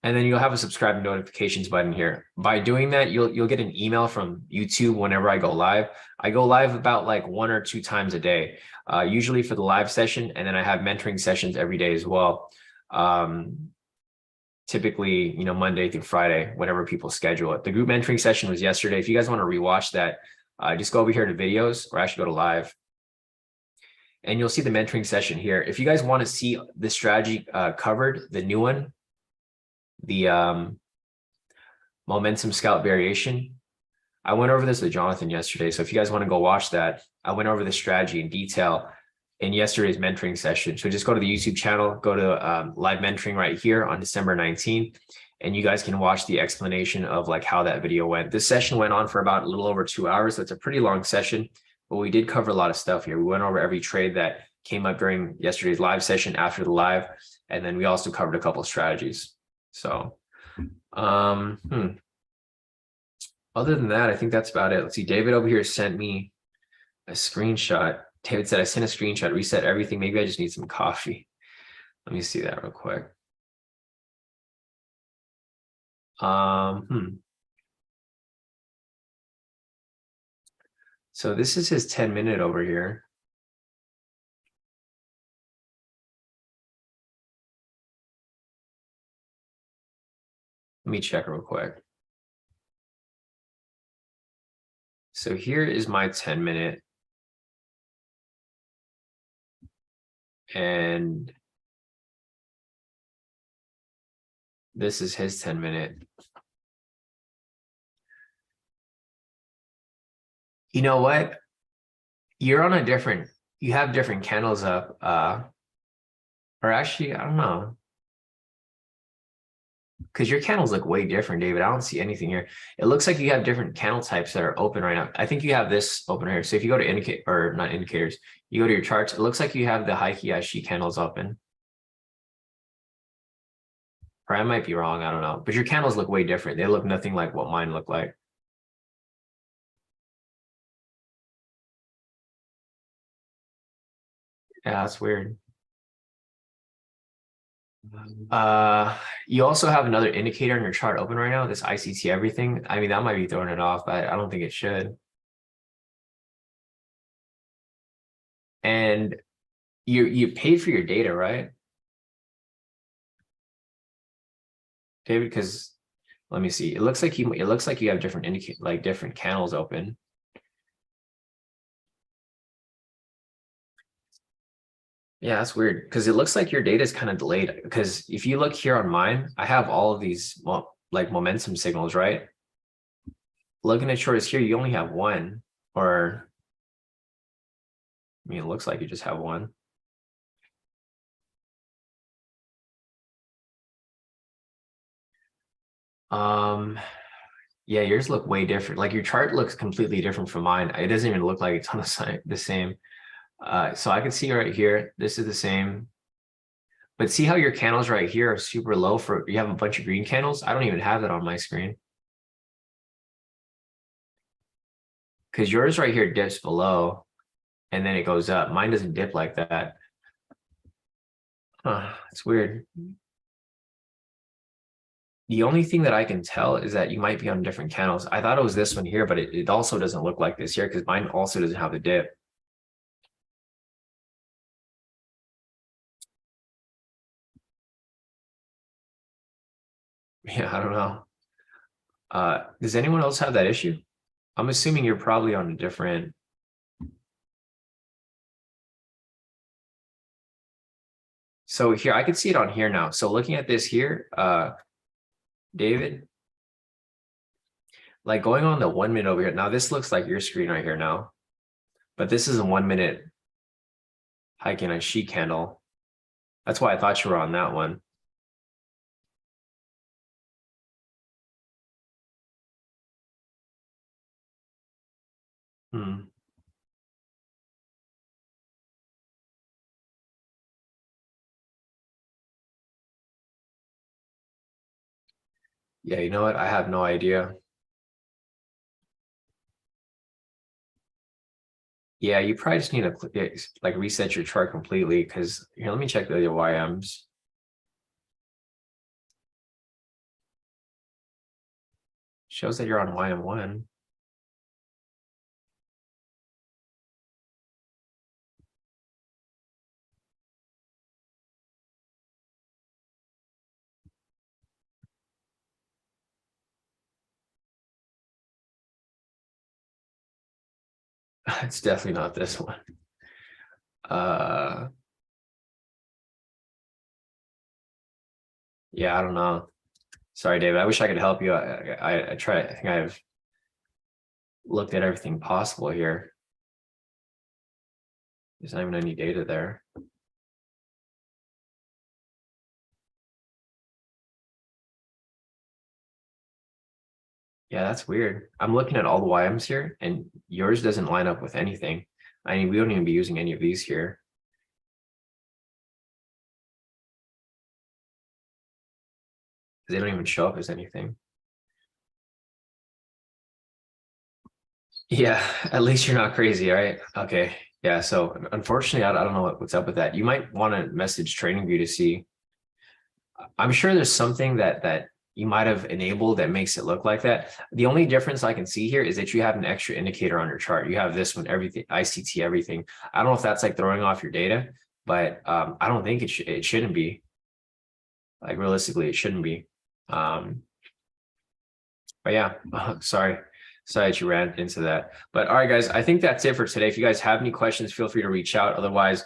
And then you'll have a subscribe and notifications button here. By doing that, you'll get an email from YouTube whenever I go live. I go live about like 1 or 2 times a day, usually for the live session. And then I have mentoring sessions every day as well. Typically, Monday through Friday, whenever people schedule it. The group mentoring session was yesterday. If you guys want to rewatch that, just go over here to videos, or actually go to live. And you'll see the mentoring session here. If you guys want to see the strategy covered, the new one, the momentum scalp variation, I went over this with Jonathan yesterday. So if you guys want to go watch that, I went over the strategy in detail in yesterday's mentoring session. So just go to the YouTube channel, go to live mentoring right here on December 19th, and you guys can watch the explanation of like how that video went. This session went on for about a little over 2 hours. So it's a pretty long session, but we did cover a lot of stuff here. We went over every trade that came up during yesterday's live session after the live, and then we also covered a couple of strategies. So other than that, I think that's about it. Let's see, David over here sent me a screenshot. David said, I sent a screenshot, reset everything. Maybe I just need some coffee. Let me see that real quick. So this is his 10-minute over here. Let me check real quick. So here is my 10-minute. And this is his 10-minute. You know what? You're on a different, you have different candles up. Or actually, I don't know. Because your candles look way different, David. I don't see anything here. It looks like you have different candle types that are open right now. I think you have this open here. So if you go to indicate, or not indicators, you go to your charts, it looks like you have the Heikki Aishi candles open. Or I might be wrong, I don't know. But your candles look way different. They look nothing like what mine look like. Yeah, that's weird. You also have another indicator in your chart open right now, this ICT everything. I mean, that might be throwing it off, but I don't think it should. And you paid for your data, right, David? Because let me see. It looks like you have different different candles open. Yeah, that's weird, because it looks like your data is kind of delayed. Because if you look here on mine, I have all of these, well, like momentum signals, right? Looking at yours here, you only have one, or I mean, it looks like you just have one. Yeah, yours look way different. Like your chart looks completely different from mine. It doesn't even look like it's on the same. So I can see right here, this is the same. But see how your candles right here are super low for, you have a bunch of green candles? I don't even have that on my screen. Because yours right here dips below and then it goes up. Mine doesn't dip like that. It's weird. The only thing that I can tell is that you might be on different candles. I thought it was this one here, but it also doesn't look like this here, because mine also doesn't have the dip. Yeah, I don't know. Does anyone else have that issue? I'm assuming you're probably on a different. So here, I can see it on here now. So looking at this here, David, like going on the 1 minute over here. Now this looks like your screen right here now, but this is a 1 minute Heikki Aishi candle. That's why I thought you were on that one. Hmm. Yeah, you know what? I have no idea. Yeah, you probably just need to like reset your chart completely because here, let me check the other YMs. Shows that you're on YM1. It's definitely not this one. Uh, yeah, I don't know. Sorry, David. I wish I could help you. I try. I think I've looked at everything possible here. There's not even any data there. Yeah, that's weird. I'm looking at all the YMs here, and yours doesn't line up with anything. I mean, we don't even be using any of these here. They don't even show up as anything. Yeah, at least you're not crazy, all right? Okay. Yeah, so unfortunately, I don't know what's up with that. You might want to message TradingView to see. I'm sure there's something that you might have enabled that makes it look like that. The only difference I can see here is that you have an extra indicator on your chart. You have this one, everything, ICT, everything. I don't know if that's like throwing off your data, but I don't think it shouldn't be. Like realistically, it shouldn't be. But yeah, sorry that you ran into that. But all right, guys, I think that's it for today. If you guys have any questions, feel free to reach out. Otherwise,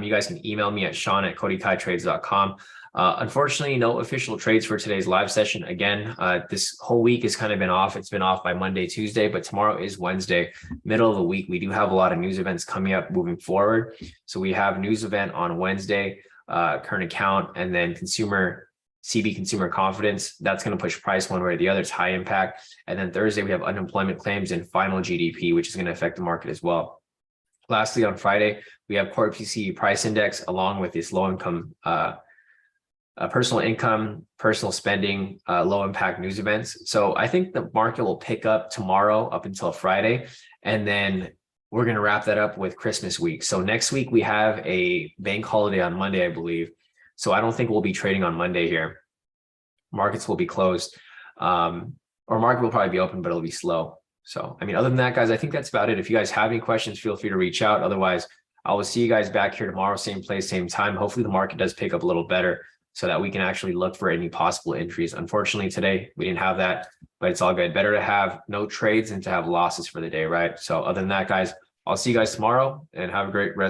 you guys can email me at sean@kodikaitrades.com. Unfortunately, no official trades for today's live session. Again, this whole week has kind of been off. It's been off by Monday, Tuesday, but tomorrow is Wednesday, middle of the week. We do have a lot of news events coming up moving forward. So we have news event on Wednesday, current account, and then CB consumer confidence. That's going to push price one way or the other. It's high impact. And then Thursday, we have unemployment claims and final GDP, which is going to affect the market as well. Lastly, on Friday, we have core PCE price index along with this low income, personal income, personal spending, low impact news events. So I think the market will pick up tomorrow up until Friday. And then we're going to wrap that up with Christmas week. So next week, we have a bank holiday on Monday, I believe. So I don't think we'll be trading on Monday here. Markets will be closed, or market will probably be open, but it'll be slow. So, I mean, other than that, guys, I think that's about it. If you guys have any questions, feel free to reach out. Otherwise, I will see you guys back here tomorrow, same place, same time. Hopefully the market does pick up a little better so that we can actually look for any possible entries. Unfortunately, today we didn't have that, but it's all good. Better to have no trades than to have losses for the day, right? So other than that, guys, I'll see you guys tomorrow and have a great rest.